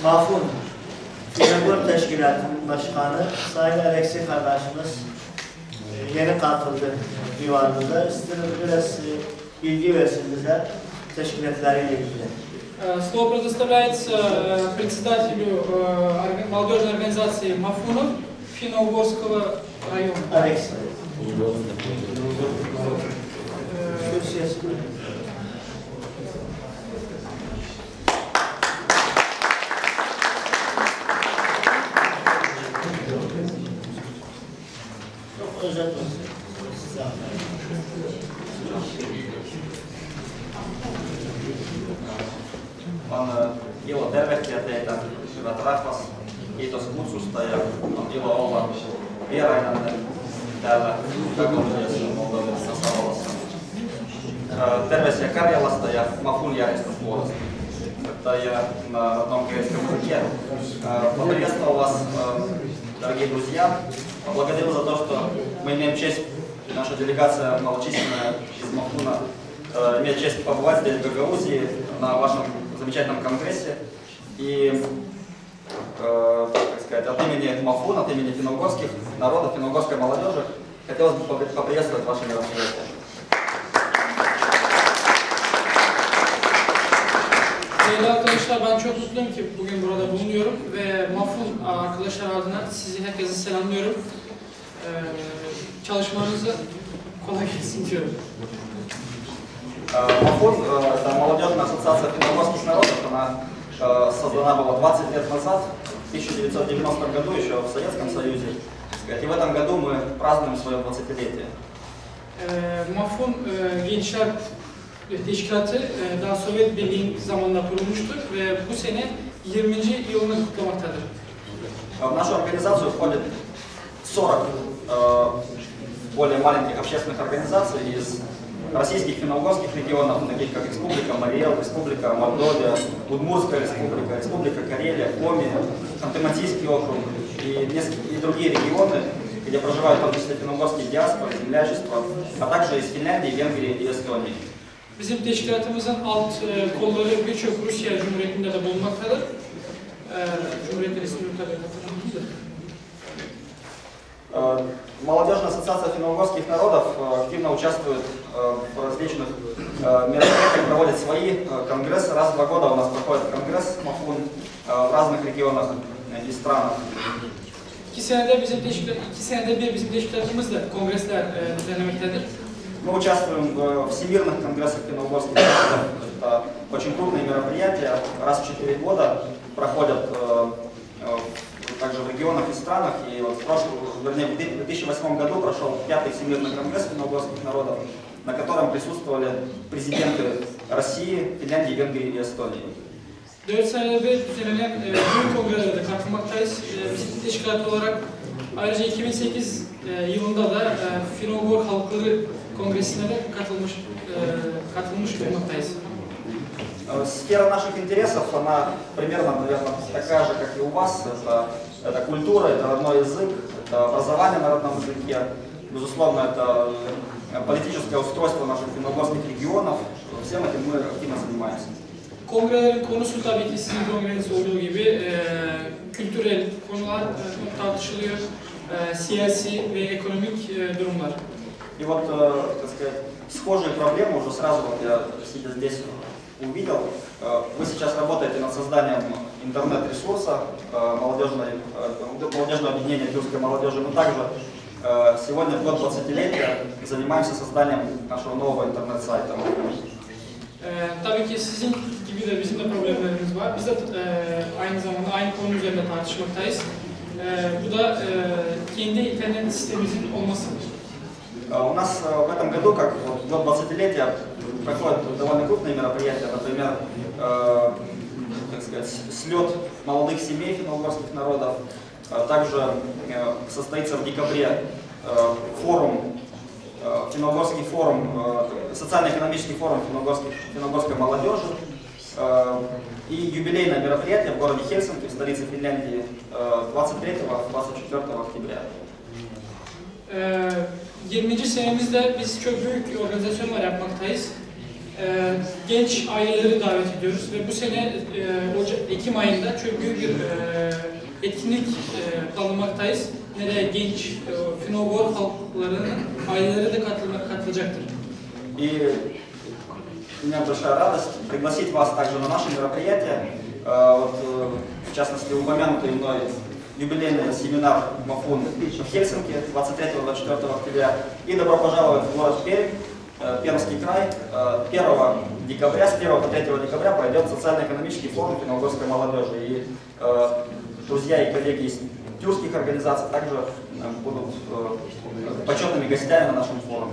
Mafun Finagor Teşkilatı'nın başkanı Sayın Alexey kardeşimiz yeni katıldı divanında. İstedim biraz bilgi versin bize teşkilatleriyle ilgili. Слово предоставляется председателю молодежной организации Мафунов Финно-Угорского района. Alexey. On ilo tervehtiä teitä, hyvät rahvas. Kiitos kutsusta ja on ilo olla vierainanne täällä Kaakkois-Suomessa Moldovassa tasavallassa. Terveisiä Karjalasta ja Mafun-järjestön puolesta. Это я на родном корейском языке. Поприветствовал вас, дорогие друзья. Благодарю за то, что мы имеем честь, наша делегация малочисленная из Мафуна, имеет честь побывать здесь, в Гагаузии, на вашем замечательном конгрессе. И, так сказать, от имени Мафуна, от имени финно-угорских народов, финно-угорской молодежи хотелось бы поприветствовать ваше мероприятие. Değerli arkadaşlar, ben çok mutluyum ki bugün burada bulunuyorum ve Mafun arkadaşlar adına sizi herkese selamlıyorum. Çalışmanızı kolay gelsin diyorum. Мафун – это молодежная ассоциация финно-угорских народов. Она создана была 20 лет назад, в 1990 году, еще в Советском Союзе. И в этом году мы празднуем свое 20-летие. Mafun Gençler Teşkilatı daha Sovyet Birliği zamanında kurulmuştur ve bu sene 20. yılını kutlamaktadır. В нашу организацию входит 40 более маленьких общественных организаций из российских финно-угорских регионов, таких как Республика Мариэл, Республика Мордовия, Удмуртская республика, Республика Карелия, Коми, Ханты-Мансийский округ и другие регионы, где проживают в том числе финно-угорские диаспоры, землячества, а также из Финляндии, Венгрии и Эстонии. Bizim teşkilatımızın alt kolları birçok Rusya Cumhuriyeti'nde de bulunmaktadır. Cumhuriyetler ismini tabii hatırlamıyorum. Молодежная ассоциация финно-угорских народов активно участвует в различных мероприятиях, проводит свои конгрессы. Раз в 2 года у нас проходит конгресс Мафун в разных регионах и странах. 2 senede bizim teşkilatımız da kongresler düzenlemektedir. Мы участвуем в всемирных конгрессах финно-угорских народов. Это очень крупные мероприятия, раз в 4 года проходят также в регионах и странах. И вот в 2008 году прошел 5-й всемирный конгресс финно-угорских народов, на котором присутствовали президенты России, Финляндии, Венгрии и Эстонии. 4 senede bir düzenlenen büyük kongrelere katılmaktayız. Bizim teşkilat olarak ayrıca 2008 yılında da Finno-Ugor Halkları Kongresi'ne de katılmış bulunmaktayız. Сфера наших интересов, она примерно, наверное, такая же, как и у вас. Это культура, это родной язык, это образование на родном языке. Безусловно, это политическое устройство наших финно-угорских регионов. Всем этим мы активно занимаемся. Kongrelerin konusu tabii ki sizin kongreniz olduğu gibi kültürel konular tartışılıyor, siyasi ve ekonomik durumlar. И вот, так сказать, схожие проблемы уже сразу, вот я сидя здесь увидел. Вы сейчас работаете над созданием интернет-ресурса молодежного объединения тюркской молодежи. Мы также сегодня, в год 20-летия, занимаемся созданием нашего нового интернет-сайта. Tabii ki sizin gibi de bizim de problemlerimiz var. Biz de aynı zamanda aynı konu üzerinde tartışmaktayız. Bu da kendi internet sistemimizin olması. У нас в этом году, как вот, год 20-летия, проходят довольно крупные мероприятия, например, так сказать, слет молодых семей финно-угорских народов. Также состоится в декабре форум, финно-угорский форум, социально-экономический форум финно-угорской молодежи и юбилейное мероприятие в городе Хельсинки, в столице Финляндии, 23-24 октября. 20. senemizde biz çok büyük organizasyonlar yapmaktayız. genç aileleri davet ediyoruz ve bu sene Ekim ayında çok büyük bir etkinlik planlamaktayız. Nereye genç Finogor halklarının aileleri de katılacaktır. И у меня большая радость пригласить вас также на наше мероприятие. Вот, в частности, упомянутый мной юбилейный семинар МАФУН в Хельсинки 23-24 октября. И добро пожаловать в город Пермь, Пермский край. 1 декабря, с 1 по 3 декабря пройдет социально-экономический форум финно-угорской молодежи. И друзья и коллеги из тюркских организаций также будут почетными гостями на нашем форуме.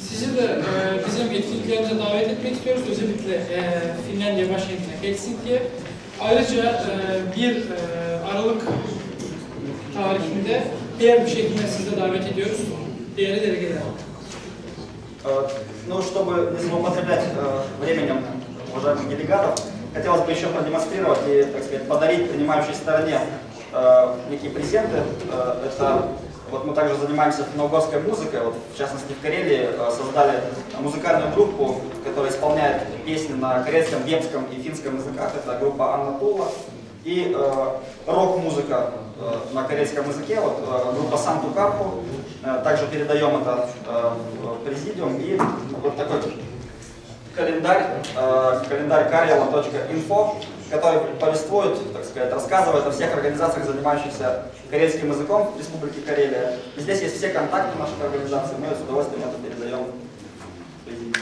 Sizi de bizim etkinliklerimize davet etmek istiyoruz. Özellikle Finlandiya başkentine Helsinki'ye. Ayrıca 1 Aralık tarihinde diğer bir şekilde sizi de davet ediyoruz. Değerli delegeler. Ну, чтобы не злоупотреблять временем уважаемых делегатов, хотелось бы еще продемонстрировать и, так сказать, подарить принимающей стороне некие презенты. Это вот мы также занимаемся финно-угорской музыкой. Вот, в частности, в Карелии создали музыкальную группу, которая исполняет песни на карельском, вемском и финском языках. Это группа Анна Тула. И рок-музыка на карельском языке, вот, группа Санту Карпу. Также передаем это в президиум. И вот такой календарь, календарь karela.info, который повествует, так сказать, рассказывает о всех организациях, занимающихся карельским языком в Республике Карелия. И здесь есть все контакты наших организаций, мы с удовольствием это передаем в президиум.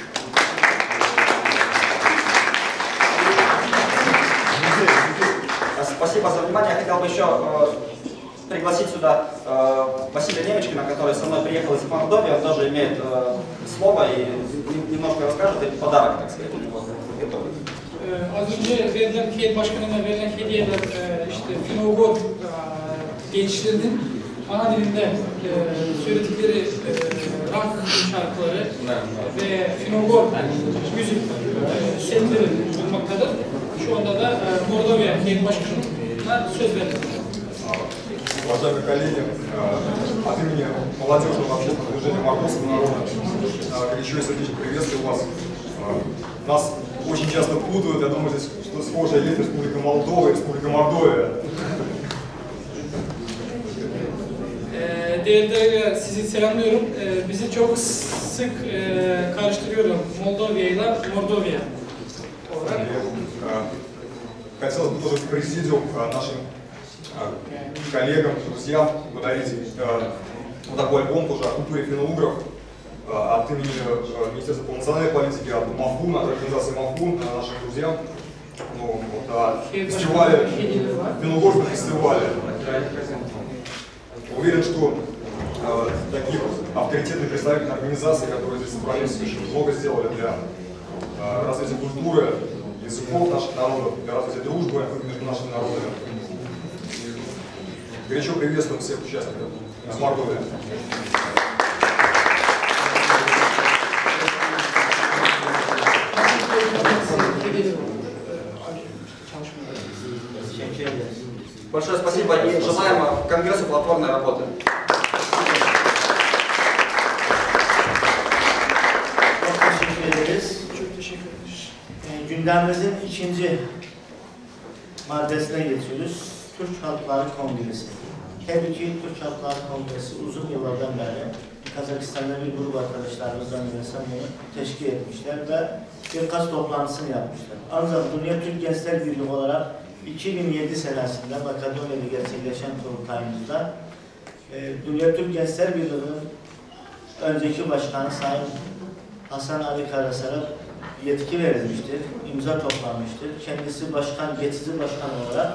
Спасибо за внимание. Я хотел бы еще пригласить сюда Василия Немечкина, который со мной приехал из Мордовии. Он тоже имеет слово и немножко расскажет, и подарок, так сказать, у него готовый. Az önce verilen heyet başkanına verilen hediyeler işte Finno-Ugor gençlerinin ana dilinde söyledikleri rock şarkıları ve Finno-Ugor müzik setleri bulunmaktadır. Şu anda da Mordovya heyet başkanına söz verdim. Уважаемые коллеги, от имени молодежного общественного движения мордовского народа горячо и сердечно приветствую вас. Нас очень часто путают, я думаю, здесь что схожее есть Республика Молдова и Республика Мордовия. Değerli sizi selamlıyorum. Bizi çok sık karıştırıyorum Moldovya ile Mordovya olarak. Хотелось бы тоже в президиум нашим коллегам, друзьям подарить вот такой альбом тоже о культуре финно-угров от имени Министерства по национальной политике, от МАФУН, от организации МАФУН, нашим друзьям. Ну, вот, о фестивале, финно-угорском фестивале. Уверен, что таких авторитетных представительных организаций, которые здесь собрались, очень много сделали для развития культуры, языков наших народов, для развития дружбы между нашими народами. Горячо приветствуем всех участников из Мордовии. Большое спасибо и желаем Конгрессу плодотворной работы. Çok teşekkür ederiz. Gündemimizin ikinci maddesine geçiyoruz. Türk Halkları Kongresi. Tabii ki Türk Halkları Kongresi uzun yıllardan beri Kazakistan'da bir grup arkadaşlarımızdan bunu teşkil etmişler ve birkaç toplantısını yapmışlar. Ancak Dünya Türk Gençler Birliği olarak 2007 senesinde Makedonya'da gerçekleşen kurultayımızda Dünya Türk Gençler Birliği'nin önceki başkanı Sayın Hasan Ali Karasar'a yetki verilmiştir, imza toplanmıştır. Kendisi geçici başkan olarak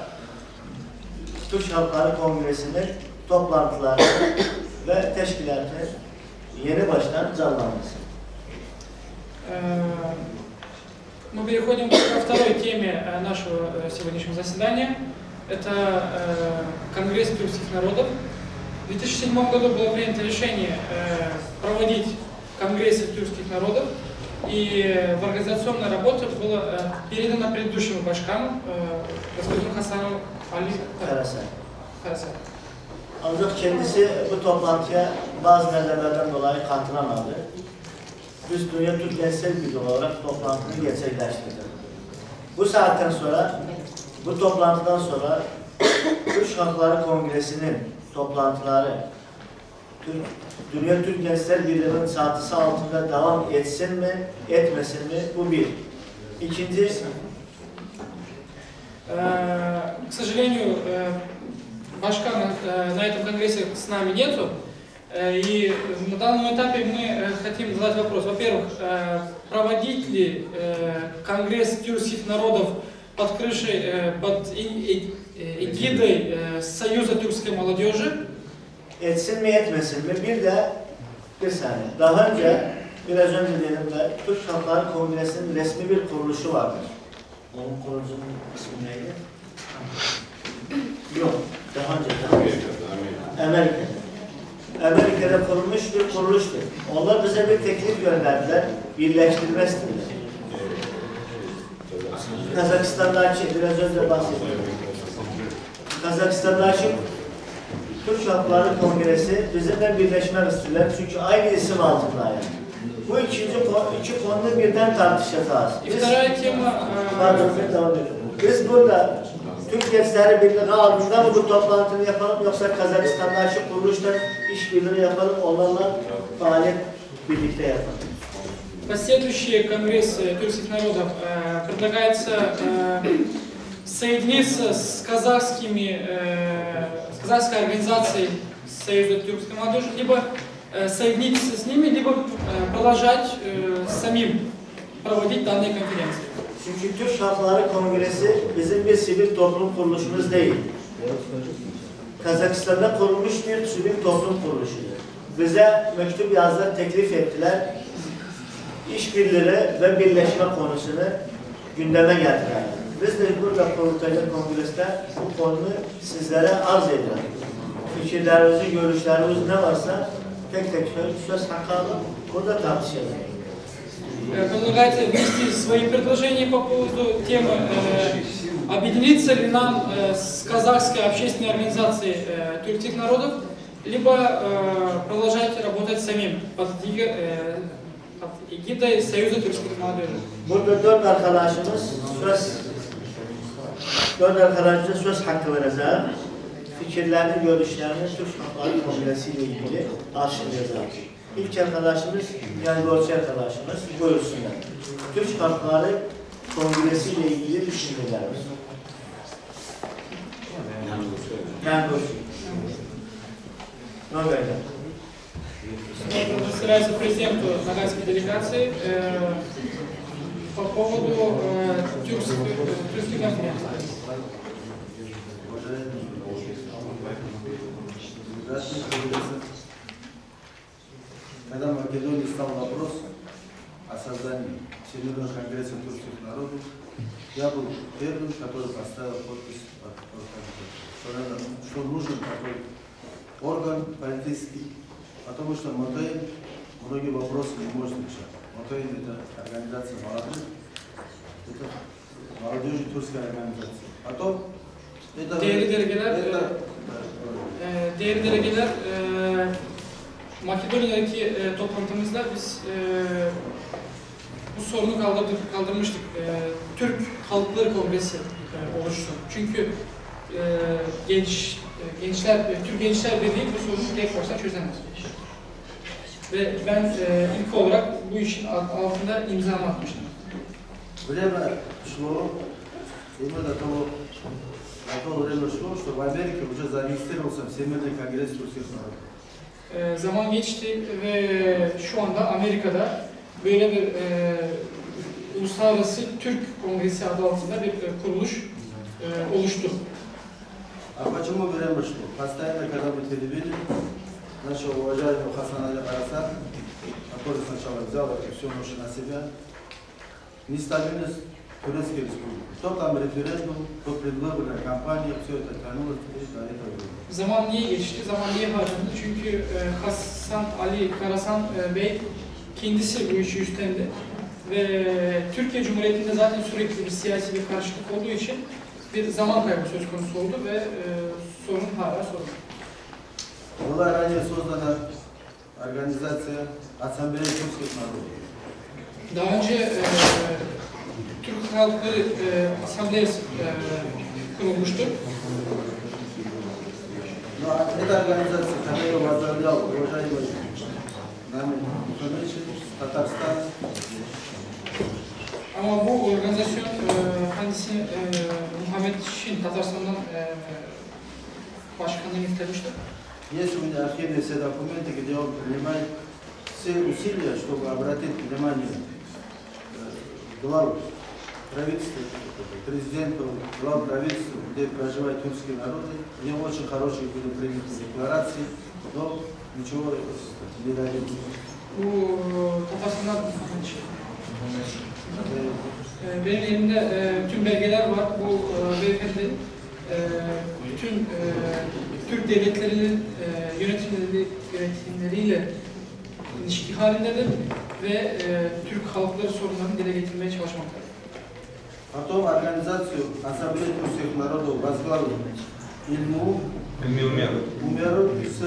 Türk Halkları Kongresi'nin toplantıları ve teşkilatı yeni baştan canlanması. Мы переходим ко второй теме нашего сегодняшнего заседания. Это Конгресс тюркских народов. В 2007 году было принято решение проводить Конгрессы тюркских народов, и в организационной работе было передано предыдущему башкану, господину Хасану Ali Karasar. Ancak kendisi bu toplantıya bazı nedenlerden dolayı katılamadı. biz Dünya Türk Gençler Birliği olarak toplantını gerçekleştirdik. Bu saatten sonra, bu toplantıdan sonra Türk Halkları Kongresi'nin toplantıları Dünya Türk Gençler Birliği'nin çatısı altında devam etsin mi, etmesin mi? Bu bir. İkinci, к сожалению, Башкана на этом конгрессе с нами нету. И на данном этапе мы хотим задать вопрос. Во-первых, проводить ли Конгресс тюркских народов под крышей, под эгидой Союза тюркской молодежи? etsin mi etmesin mi? Bir saniye. Daha önce biraz önce dedim de Türk Halkları Kongresi'nin resmi bir kuruluşu vardır. Onun kurucunun ismi neydi? Yok. Daha önce. Amerika'da kurulmuş bir kuruluştur. Onlar bize bir teklif gönderdiler. Birleştirme istediler. Kazakistan'daki biraz önce bahsettim. Kazakistan'daki Türk Halkları Kongresi bizimle birleşmek istediler. Çünkü aynı isim altında yani. Bu iki konuda birden tartışacağız. Biz burada Türk Gençler Birliği adında mı bu toplantını yapalım yoksa Kazakistan'daki kuruluşla işbirliği yapalım, onlarla faaliyet birlikte yapalım. Последующий конгресс тюркских народов предлагается соединиться с казахской организацией Союза тюркской молодежи, либо соединиться с ними, либо продолжать самим проводить данные конференции. Çünkü Türk Halkları Kongresi bizim bir sivil toplum kuruluşumuz değil. Kazakistan'da kurulmuş bir sivil toplum kuruluşudur. Bize mektup yazdılar, teklif ettiler. İşbirliği ve birleşme konusunu gündeme getirdiler. Biz de burada Kurultay'da Kongresi'de bu konuyu sizlere arz ediyoruz. Fikirlerinizi, görüşleriniz ne varsa tek tek söz hakkı alın, burada tartışalım. Предлагайте внести свои предложения по поводу темы, объединиться ли нам с казахской общественной организацией тюркских народов, либо продолжать работать самим под эгидой Союза тюркской молодежи. Burada dört arkadaşımız söz hakkı vereceğiz. Fikirlerini, görüşlerini Türk Halkları Kongresi ile ilgili arşivleyeceğiz. İlk arkadaşımız, yani Borçlu arkadaşımız, buyursunlar. Türk Halkları Kongresi ile ilgili düşüncelerimiz. Yani buyursun. Ne böyle? Старается президенту нагайской делегации по поводу тюркской конференции. Когда в Македонии стал вопрос о создании Всемирного конгресса тюркских народов, я был первым, который поставил подпись под что нужен такой орган политический, потому что Мотоин многие вопросы не может решать. Мотоин — это организация молодых, это молодежи тюркская организация. Потом это... Değerli delegeler, Makedonya'daki toplantımızda biz bu sorunu kaldırmıştık. Türk Halkları Kongresi oluştu. Çünkü Türk Gençler Birliği bu sorunu tek başına çözemez. Ve ben ilk olarak bu işin altında imzamı atmıştım. Время шло, именно на то время шло, что в Америке уже зарегистрировался Всемирный конгресс тюркских народов. Zaman geçti ve şu anda Amerika'da böyle bir Uluslararası Türk Kongresi adı altında bir kuruluş oluştu. А почему время шло? Постоянно, когда мы телевидели, нашего уважаемого Хасана Али Карасан, который сначала взял это все ноши на себя, нестабильность Турецкой Республики. То там референдум, то предвыборная кампания, все это тянулось до этого времени. Zaman niye geçti? Zaman niye harcandı? Çünkü Hasan Ali Karasan Bey kendisi bu işi üstlendi. Ve Türkiye Cumhuriyeti'nde zaten sürekli bir siyasi bir karışıklık olduğu için bir zaman kaybı söz konusu oldu ve sorun hala sorun. Была ранее создана организация Ассамблеи тюркских народов. Daha önce Türk Halkları Asambleyası kurulmuştur. Но эта организация, которая возглавлял уважаемый нами Мухаммедович, Татарстан. Ama bu organizasyon kendisi Muhammed Şin Tatarstan'dan başkanlığı istemiştir. Есть у меня архивные все документы, где он принимает все усилия, чтобы обратить внимание глав правительства, президента, глав правительства, где проживают тюркские народы. У него очень хорошие были приняты декларации, но ничего не добились. Bu Tatarstan'dan Muhammed Şin. Benim elimde tüm belgeler var. Bu beyefendi bütün Türk devletlerinin yönetimleriyle ilişki halindedir ve Türk halkları sorunlarını dile getirmeye çalışmaktadır. Потом организацию Ассамблеи тюркских народов возглавил Ильмур Умеров с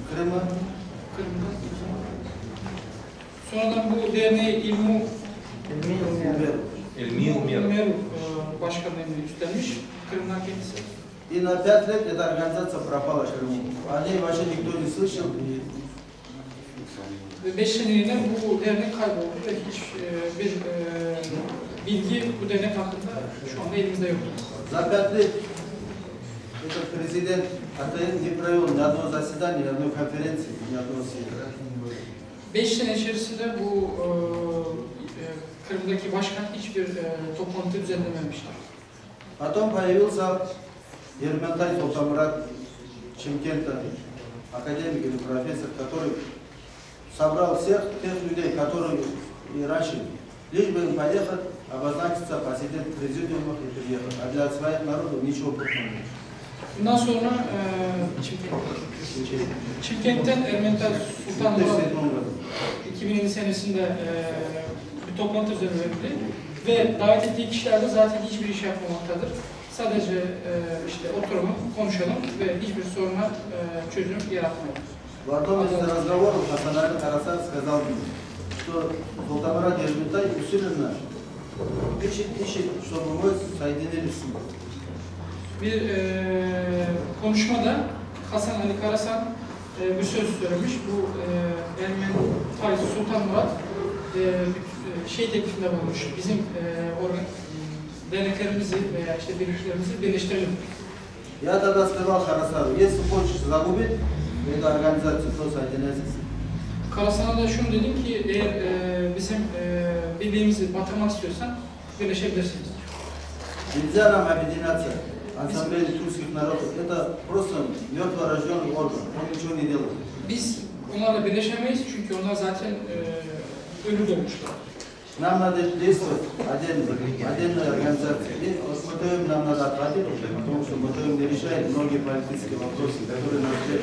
Крыма. Sonradan bu derneği İlmi Umerov başkanlığını üstlenmiş. Kırım'dan kendisi. И на 5 лет эта организация пропала в Крыму. О ней вообще никто не слышал. Ve 5 seneliğine bu dernek kayboldu ve hiçbir bilgi bu dernek hakkında şu anda elimizde yok. За 5 лет этот президент не провел ни одного заседания, ни одной конференции, ни одного съезда. 5 sene içerisinde bu Kırım'daki başkan hiçbir toplantı düzenlememiştir. Потом появился Ерментай Султанмурат Шымкента, академик или профессор, который собрал всех тех людей, которые и раньше, лишь бы им поехать, обозначиться, посидеть в президиумах и приехать. А для своих народов ничего плохого нет. Bundan sonra Çimkent'ten Ermental Sultan Murat 2007 senesinde bir toplantı düzenlendi ve davet ettiği kişiler de zaten hiçbir iş yapmamaktadır. Sadece işte oturalım, konuşalım ve hiçbir soruna çözüm yaratmayalım. В одном из разговоров Хасанали Карасан сказал мне, что Султанмурат Ерментай усиленно ищет, чтобы мы соединились с ним. Bir konuşmada Hasan Ali Karasan bir söz söylemiş. Bu Ermental Sultan Murat şey teklifinde bulunmuş. Bizim derneklerimizi veya işte birliklerimizi birleştirelim. Я тогда сказал Харасану, если хочешь загубить эту организацию, то соединяйся. Karasan'a da şunu dedim ki eğer bizim birliğimizi batırmak istiyorsan birleşebilirsiniz. Нельзя нам объединяться. Ассамблея тюркских народов – это просто мертворожденный орган, он ничего не делает. Biz onlarla birleşemeyiz çünkü onlar zaten ölü doğmuşlar. Нам надо действовать отдельная организация. И МТМ нам надо отводить, потому что МТМ не решает многие политические вопросы, которые нас ждут.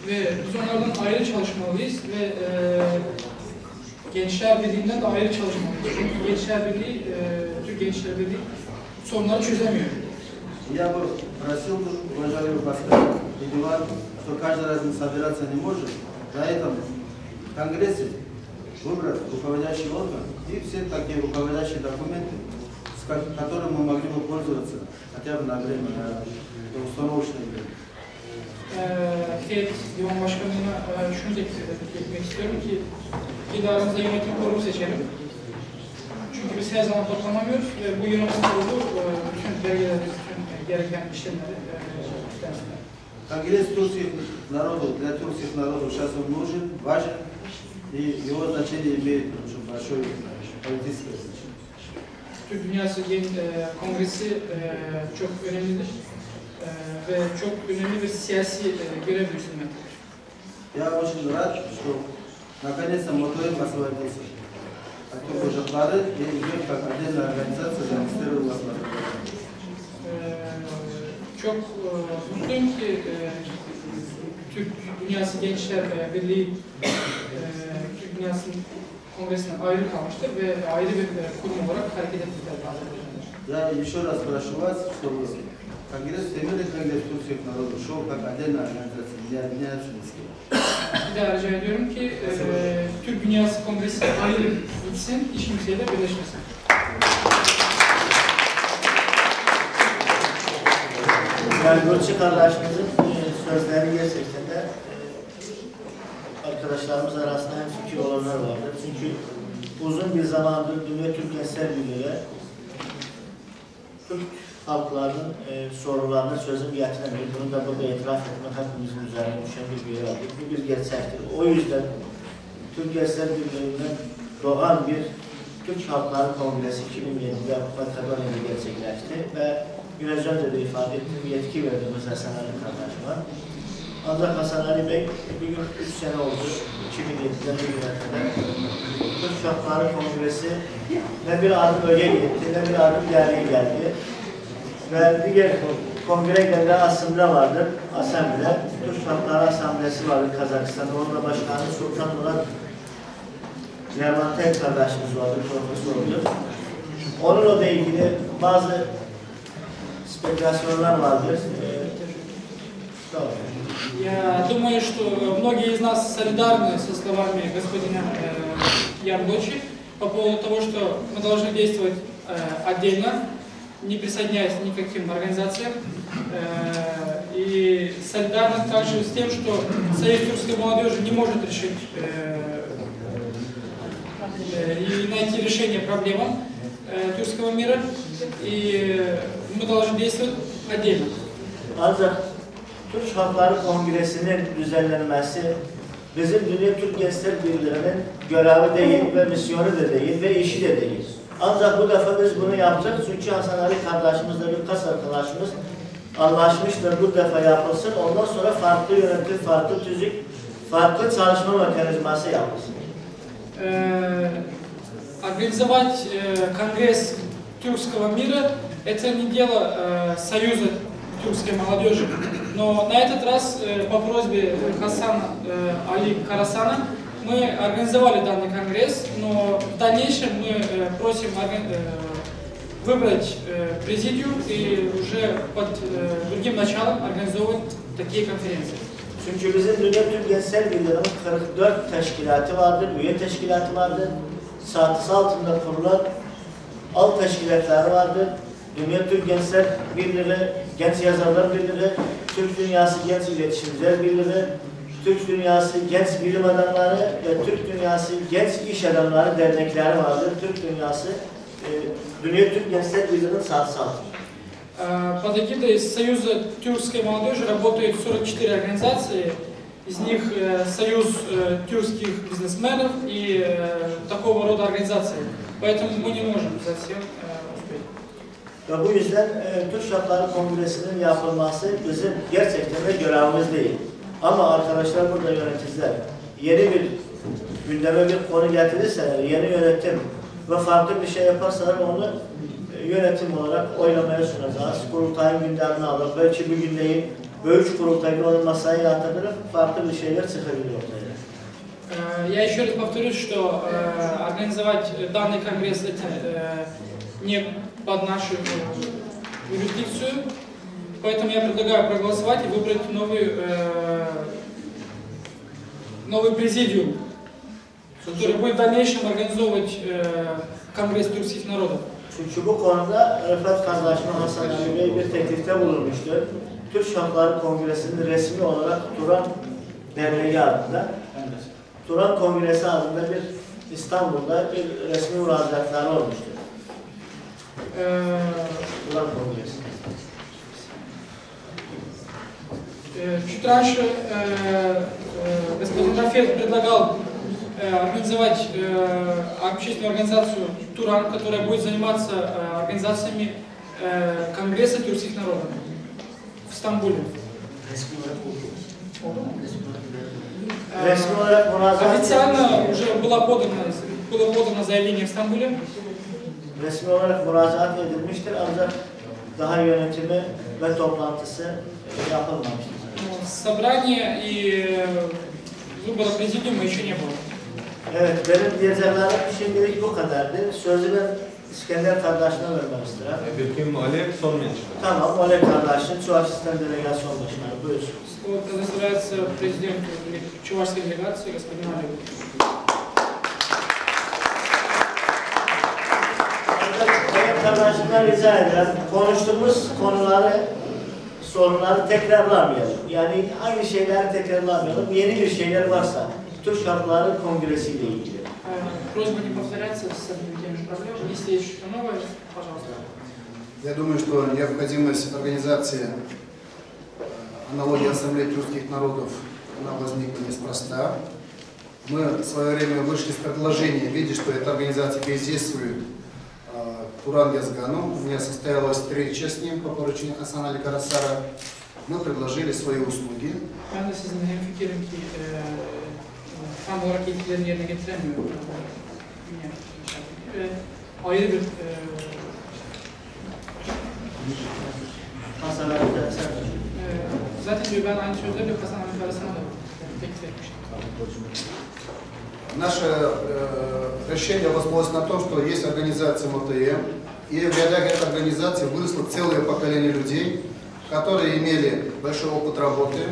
Ve biz onlardan ayrı çalışmalıyız ve Gençler Birliği'nden de ayrı çalışmalıyız. Çünkü Gençler Birliği, Türk Gençler Birliği sorunları çözemiyor. Я бы просил, уважаемый Паскаль и Диван, что каждый раз мы собираться не может, на этом конгрессе выбрать руководящий орган и все такие руководящие документы, с которыми мы могли бы пользоваться хотя бы на время, на установочное время. Heyet Divan Başkanı'na şunu teklif etmek istiyorum ki idaramızda yönetim kurulu seçelim. Çünkü biz her zaman toplanamıyoruz ve bu yönetim kurulu bütün belgeleri, bütün gereken işlemleri üstlensinler. Конгресс тюркских народов, для тюркских народов сейчас он нужен, важен, и его значение имеет очень большое политическое значение. Türk Dünyası Kongresi çok önemlidir ve çok önemli bir siyasi görev üstlenmektedir. Я очень рад, что наконец-то МТМ освободился от Курбажаклары и идет как отдельная организация, зарегистрировалась на Çok mutluyum ki Türk Dünyası Gençler Birliği Türk Dünyası Kongresi'nden ayrı kalmıştır ve ayrı bir kurum olarak hareket etmektedir. Я еще раз прошу вас, чтобы Конгресс, Всемирный конгресс турецких народов шел как отдельная организация, не общинский. Bir de rica ediyorum ki Türk Dünyası Kongresi ayrı gitsin, hiç kimseyle birleşmesin. Yani Gülçin kardeşimizin sözleri gerçekten de arkadaşlarımız arasında hem fikir olanlar vardır. Çünkü uzun bir zamandır Dünya Türk Gençler Birliği Türk halklarının sorularına çözüm getiremiyor. Bunu da burada itiraf etmek hepimizin üzerine düşen bir görevdir. Bu bir gerçektir. O yüzden Türk Gençler Birliği'nden doğan bir Türk Halkları Kongresi 2007'de Makedonya'da gerçekleşti ve biraz önce de ifade ettiğim yetki verdiğimiz Hasan Ali kardeşime. Ancak Hasan Ali Bey bir gün 3 sene oldu 2007'den bugüne kadar Türk Halkları Kongresi ne bir adım öge gitti ne bir adım geriye geldi. Ve diğer kongrelerinde asamble vardır. Asamble, Türk Halkları Asamblesi vardır Kazakistan'da. Onun da başkanı Sultan Murat Nermantek kardeşimiz vardır, profesördür. Onunla da ilgili bazı spekülasyonlar vardır. Я думаю, что многие из нас солидарны со словами господина Ярбочи по поводу того, что мы должны действовать отдельно, не присоединяясь ни к каким организациям. И солидарны также с тем, что Союз тюркской молодежи не может решить и найти решение проблемам тюркского мира. И мы должны действовать отдельно. Ancak Türk Halkları Kongresi'nin düzenlenmesi bizim Dünya Türk Gençler Birliği'nin görevi değil ve misyonu da değil ve işi de değil. Ancak bu defa biz bunu yaptık çünkü Hasan Ali kardeşimizle birkaç arkadaşımız anlaşmıştır bu defa yapılsın. Ondan sonra farklı yönetim, farklı tüzük, farklı çalışma mekanizması yapılsın. Организовать Конгресс тюркского мира – это не дело Союза тюркской молодежи. Но на этот раз по просьбе Хасана Али Карасана мы организовали данный конгресс, но в дальнейшем мы просим выбрать президиум и уже под другим началом организовывать такие конференции. Çünkü bizim Dünya Türk Gençler Birliği'nin 44 teşkilatı vardır, üye teşkilatı vardır. Çatısı altında kurulan alt teşkilatları vardır. Dünya Türk Gençler Birliği, Genç Yazarlar Birliği, Türk Dünyası Genç İletişimciler Birliği, Türk Dünyası Genç Bilim Adamları ve Türk Dünyası Genç İş Adamları dernekleri vardır. Türk Dünyası, Dünya Türk Gençler Birliği'nin çatısı altında. Под эгидой Союза тюркской молодежи работают 44 организации, из них Союз тюркских бизнесменов и такого рода организации. Поэтому мы не можем совсем успеть. Ve bu yüzden Türk Halkları Kongresi'nin yapılması bizim gerçekten de görevimiz değil. Ama arkadaşlar burada yöneticiler yeni bir gündeme bir konu getirirseler, yeni yönetim ve farklı bir şey yaparsalar onu yönetim olarak oylamaya sunacağız. Kurultayın gündemine alıp belki bugün değil, büyük kurultayın onu masaya yatırıp farklı bir şeyler çıkabilir ortaya. Я еще раз повторюсь, что организовать данный конгресс это не под нашу юрисдикцию, поэтому я предлагаю проголосовать и выбрать новый президиум, который будет в дальнейшем организовывать конгресс тюркских народов. Çünkü bu konuda Rıfat kardeşim Hasan Ali Bey bir teklifte bulunmuştur. Türk Halkları Kongresi'nin resmi olarak Turan Derneği adında, Turan Kongresi adında bir İstanbul'da bir resmi müracaatları olmuştur. Turan Kongresi. Чуть раньше господин Рафет предлагал организовать общественную организацию Туран, которая будет заниматься организациями Конгресса тюркских народов в Стамбуле. Официально уже было подано заявление в Стамбуле. Resmi olarak müracaat edilmiştir ancak daha yönetimi ve toplantısı yapılmamıştır. Собрание и выбора президиума еще не было. Evet, benim diyeceklerim şimdilik bu kadardı. Sözü ben İskender kardeşine vermek istedim. Birkim Ali Sonmenç. Tamam, Oleg kardeşim, Çuvaşistan Delegasyon Başkanı. Buyursunuz. Вот предоставляется президенту чувашской делегации господину Олегу. Benim kardeşimden rica ederim. Konuştuğumuz konuları, sorunları tekrarlamayalım. Yani aynı şeyleri tekrarlamayalım. Yeni bir şeyler varsa Türk Halkları Kongresi ile ilgili. Просьба не повторяться с одними и теми же проблемами. Если есть что-то новое, пожалуйста. Я думаю, что необходимость организации аналогии Ассамблеи тюркских народов она возникла неспроста. Мы в свое время вышли с предложением, видя, что эта организация бездействует, Туран Язгану. У меня состоялась встреча с ним по поручению Хасана Али Карасара. Мы предложили свои услуги. Ben de sizinle hemfikirim ki tam olarak ilgilerini yerine getiremiyor. Ve ayrı bir Hasan Ali Karasar. zaten diyor ben aynı sözleri Hasan Ali Karasar'a da teklif etmiştim. Наше решение основывалось на том, что есть организация МТМ, и в рядах этой организации выросло целое поколение людей, которые имели большой опыт работы,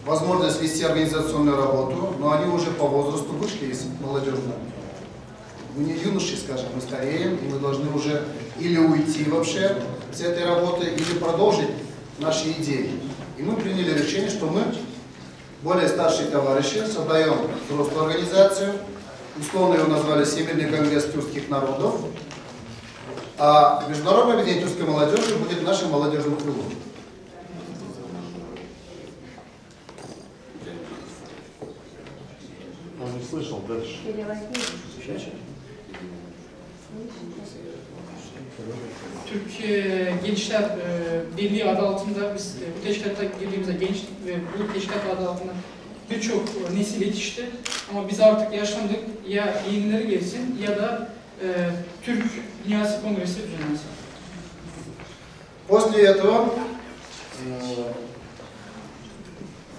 возможность вести организационную работу, но они уже по возрасту вышли из молодежного. Мы не юноши, скажем, мы стареем, и мы должны уже или уйти вообще с этой работы, или продолжить наши идеи. И мы приняли решение, что мы, более старшие товарищи, создаем взрослую организацию, условно его назвали Всемирный конгресс тюркских народов, а Международное объединение тюркской молодежи будет нашим молодежным крылом. Он не слышал дальше. Türkiye Gençler Birliği adı altında biz bu teşkilatta girdiğimizde gençlik ve bu teşkilat adı altında birçok nesil yetişti. Ama biz artık yaşlandık, ya yenileri gelsin ya da Türk Dünyası Kongresi düzenlensin. После этого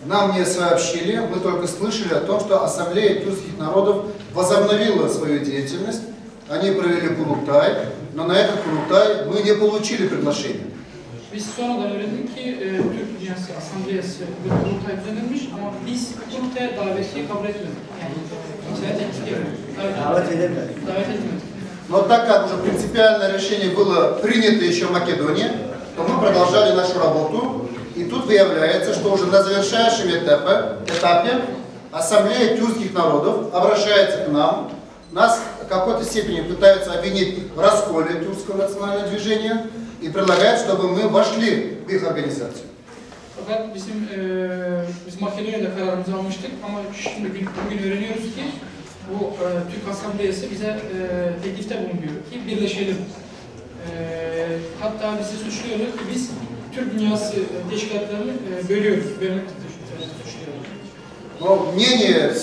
нам не сообщили, мы только слышали о том, что Ассамблея тюркских народов возобновила свою деятельность. Они провели Курултай, но на этот Курултай мы не получили приглашение. Biz sonradan öğrendik ki Türk Dünyası Asambleyası bir kurultay düzenlenmiş ama biz kurultaya daveti kabul etmedik. Yani kimseye teklif etmedik. Davet edemedik. Davet etmedik. Но так как уже принципиальное решение было принято еще в Македонии, то мы продолжали нашу работу. И тут выявляется, что уже на завершающем этапе Ассамблея тюркских народов обращается к нам. Нас в какой-то степени пытаются обвинить в расколе тюркского национального движения и предлагают, чтобы мы вошли в их организацию. Fakat biz Makedonya'da kararımızı almıştık ama şimdi bugün öğreniyoruz ki bu Türk Asambleyası bize teklifte bulunuyor ki birleşelim. Hatta bizi suçluyorlar ki biz Türk Dünyası teşkilatlarını bölüyoruz, bölmekle suçluyoruz. Но мнение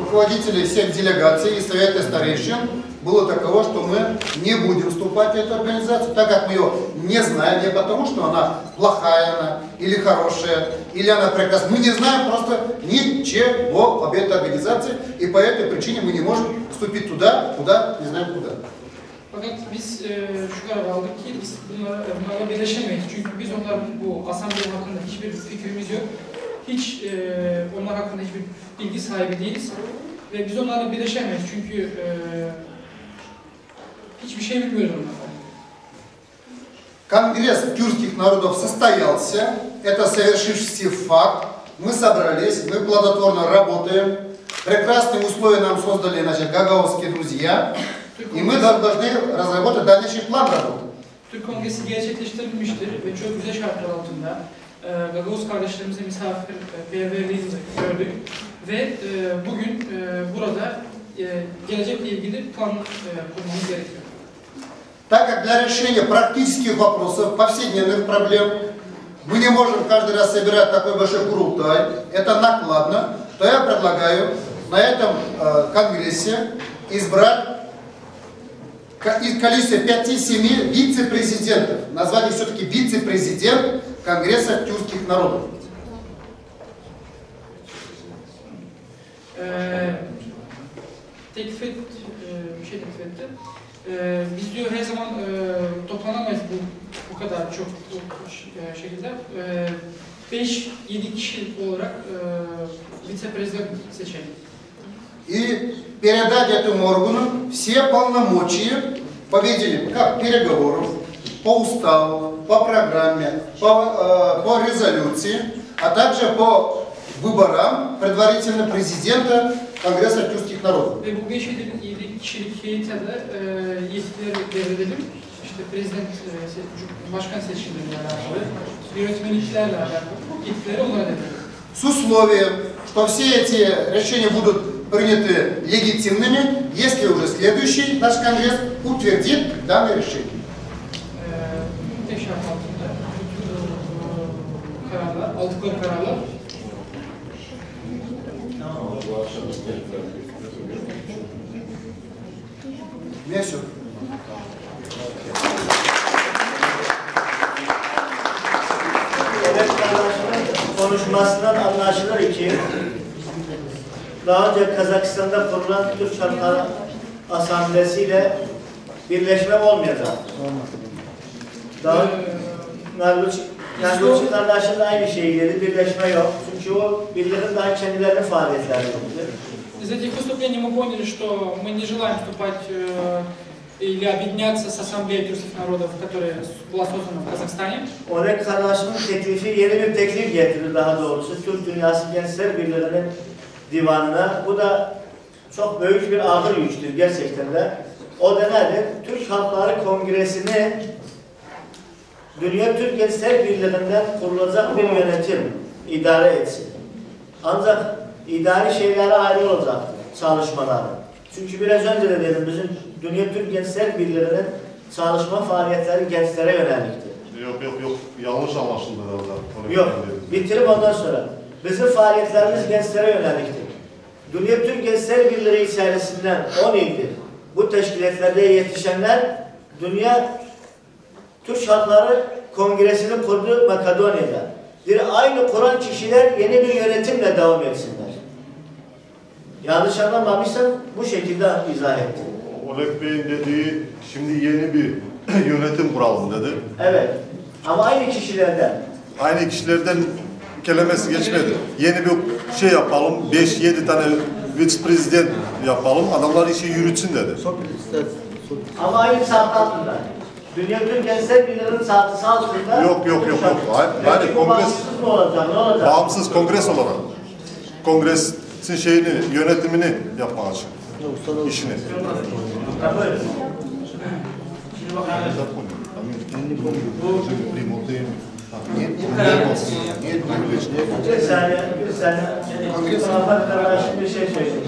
руководителей всех делегаций и совета старейшин было таково, что мы не будем вступать в эту организацию, так как мы ее не знаем, не потому что она плохая она, или хорошая, или она прекрасная. Мы не знаем просто ничего об этой организации, и по этой причине мы не можем вступить туда, куда, не знаем куда. Fakat biz şu karar aldık ki biz bunlarla birleşemeyiz. Çünkü biz onların bu asamble hakkında hiçbir fikrimiz yok. Hiç onlar hakkında hiçbir bilgi sahibi değiliz. Ve biz onlarla birleşemeyiz. Çünkü hiçbir şey bilmiyoruz onlardan. Конгресс тюркских народов состоялся, это совершившийся факт. Мы собрались, мы плодотворно работаем. Прекрасные условия нам создали наши гагаузские друзья. И мы должны разработать дальнейший план работы. Türk Kongresi gerçekleştirilmiştir ve çok güzel şartlar altında Gagavuz kardeşlerimize misafirperverliğini gördük ve bugün burada gelecekle ilgili plan kurmamız gerekiyor. Так как для решения практических вопросов, повседневных проблем, мы не можем каждый раз собирать такой большой курултай, это накладно, то я предлагаю на этом конгрессе избрать из количества 5-7 вице-президентов, назвать их все-таки вице-президент Конгресса тюркских народов. Bir şey teklif etti. Biz diyor her zaman toplanamayız bu kadar çok şekilde. 5-7 kişi olarak вице-президент seçelim. И передать этому органу все полномочия по ведению как переговоров, по уставу, по программе, по резолюции, а также по выборам предварительно президента Конгресса тюркских народов. Ve bu 5-7 kişilik heyete de yetkileri devredelim. İşte prezident, başkan seçimleriyle alakalı, yönetmeliklerle alakalı yetkileri onlara devredelim. С условием, что все эти решения будут приняты легитимными, если уже следующий наш Конгресс утвердит данное решение. Tek şart altında kararlar, aldıkları kararlar. Месяц. Evet, arkadaşların konuşmasından anlaşılır ki daha önce Kazakistan'da kurulan Türk Halkları Asamblesi ile birleşme olmayacak. Daha Nargıç kardeşin de aynı şeyi dedi, birleşme yok. Çünkü o birliğin daha kendilerine faaliyetleri yoktur. Из этих выступлений мы поняли, что мы не желаем вступать или объединяться с Ассамблеей тюркских народов, которая была создана в Казахстане. Orek kardeşimin teklifi yeni bir teklif getirir daha doğrusu. Türk Dünyası Gençler Birliği'nin divanına. Bu da çok büyük bir ağır güçtür gerçekten de. O da nedir? Türk Halkları Kongresi'ni Dünya Türk Gençler Birliği'nden kurulacak bir yönetim idare etsin. Ancak idari şeylere ayrı olacak çalışmaları. Çünkü biraz önce de dedim bizim Dünya Türk Gençler Birliği'nin çalışma faaliyetleri gençlere yöneliktir. Yok. Yanlış anlaşıldı herhalde. Yok. Bitirip ondan sonra. Bizim faaliyetlerimiz gençlere yöneliktir. Dünya Türk Gençler Birliği içerisinden 10 ildir. Bu teşkilatlerde yetişenler Dünya Türk Halkları Kongresi'ni kurdu Makedonya'da. Aynı kuran kişiler yeni bir yönetimle devam etsinler. Yanlış anlamamışsam bu şekilde izah ettim. Oleg Bey'in dediği şimdi yeni bir yönetim kuralım dedi. Evet. Ama aynı kişilerden. Aynı kişilerden kelimesi geçmedi. Yeni bir şey yapalım, 5-7 tane vice-prezident yapalım, adamlar işi yürütsün dedi. Ama aynı çatı altında. Dünya Türk Gençler Birliği'nin çatısı altında. Yok. Hayır, kongres. Bağımsız mı olacak? Ne olacak? Bağımsız kongres olarak. Kongresin şeyini, yönetimini yapmak için. İşini. Buyurun. Bir saniye. Muhabbet kardeşim bir şey söyleyeyim.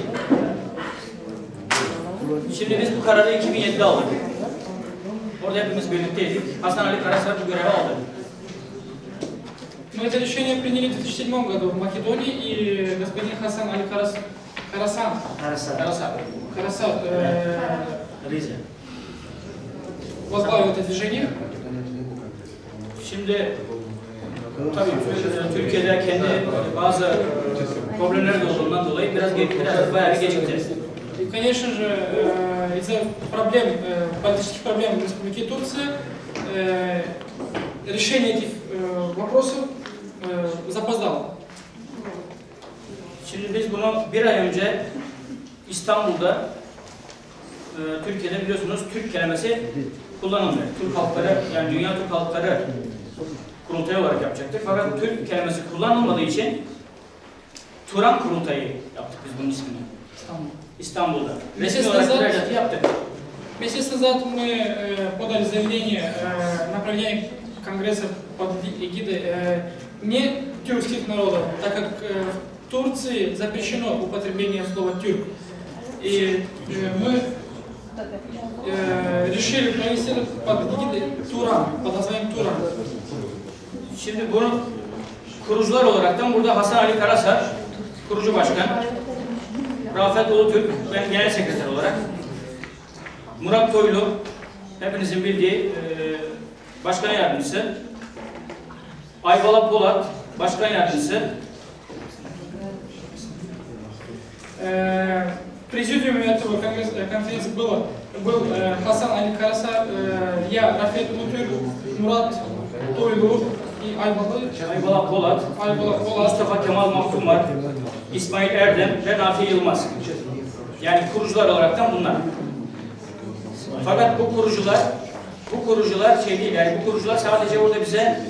Şimdi biz bu kararı 2007'de aldık. Orada hepimiz birlikteydik. Hasan Ali Karasar bu görevi aldı. Мы это решение приняли в 2007 году в Македонии, и господин Хасан Али Карасар Rize. возглавил это движение. Şimdi tabii Türkiye'de kendi bazı problemler de olduğundan dolayı biraz bayağı gecikti. И, конечно же, из-за проблем, политических проблем в Республике Турция, решение этих вопросов запоздало. Şimdi biz bunu bir ay önce İstanbul'da, Türkiye'de biliyorsunuz Türk kelimesi kullanılmıyor. Türk halkları, yani Dünya Türk Halkları kurultayı olarak yapacaktık. Fakat Türk kelimesi kullanılmadığı için Turan kurultayı yaptık biz bunun ismini. İstanbul'da. Resmi olarak müracaatı yaptık. Месяц назад мы подали заявление на проведение конгресса под эгидой не тюркских народов, так как в Турции запрещено употребление слова «тюрк». И мы решили провести это под эгидой Туран, под названием Туран. Şimdi bunu kurucular olaraktan burada Hasan Ali Karasar, kurucu başkan, Rafet Ulutürk, ben genel sekreter olarak, Murat Toylu, hepinizin bildiği başkan yardımcısı, Aybala Polat, başkan yardımcısı, В президиуме этого конференции было был Хасан Али Караса, я Рафет Мутюр, Мурат Тойлу и Aybala Polat, Aybalak Polat. Mustafa Kemal Mahkumar, İsmail Erdem ve Nafi Yılmaz. Yani kurucular olaraktan bunlar. Fakat bu kurucular şey değil, yani bu kurucular sadece orada bize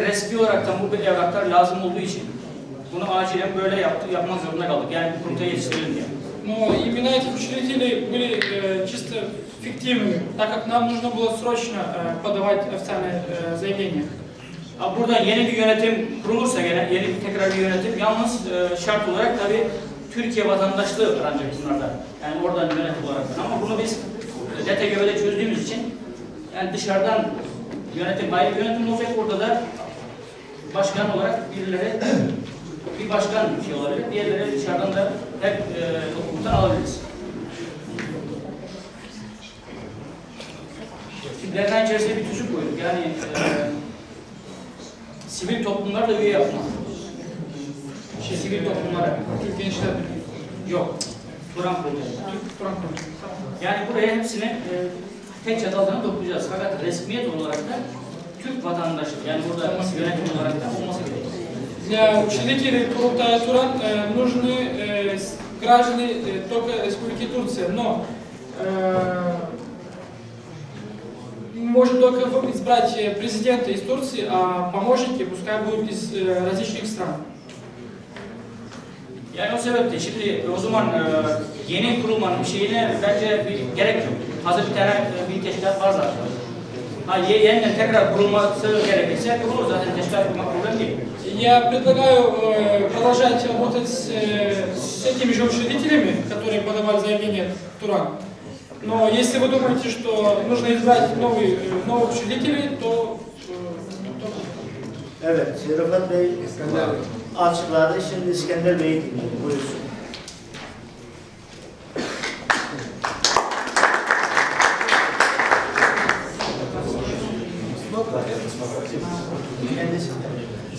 resmi olaraktan bu evraklar lazım olduğu için bunu acilen böyle yapmak zorunda kaldık. Yani bu kurultaya yetiştirelim diye. Но имена этих учредителей были чисто фиктивными, так как нам нужно было срочно подавать официальное заявление. Burada yeni bir yönetim kurulursa yeni tekrar bir yönetim yalnız şart olarak tabii Türkiye vatandaşlığı aranacak bunlardan. Yani oradan yönetim olarak. Ama bunu biz LTGB'de çözdüğümüz için yani dışarıdan yönetim, ayrı yönetim olacak, orada da başkan olarak birileri bir başkan bir şey olabilir, diğerleri dışarıdan da hep toplumdan alabiliriz. Şimdi derneğin içerisinde bir tüzük koyduk. Yani sivil toplumlar da üye yapma. Sivil toplumlara. Türk Gençler Yok. Turan projesi. Turan Projesi. Yani buraya hepsini tek çataldan toplayacağız. Fakat resmiyet olarak da Türk vatandaşı, yani burada yönetim olarak da olması gerekiyor. Для учредителей Курултая Туран нужны граждане только Республики Турция, но может только избрать президента из Турции, а помощники пускай будут из различных стран. Yani o sebeple şimdi o zaman yeni kurulmanın şeyine bence bir gerek yok. Hazır bir tane bir teşkilat var zaten. Yeniden tekrar kurulması gerekirse kurulur zaten, teşkilat kurmak problem değil. Я предлагаю продолжать работать с этими же учредителями, которые подавали заявление в Туран. Но если вы думаете, что нужно избрать новых учредителей, то... Evet, Rıfat Bey açıkladı. Şimdi İskender Bey'i dinleyelim. Buyursun.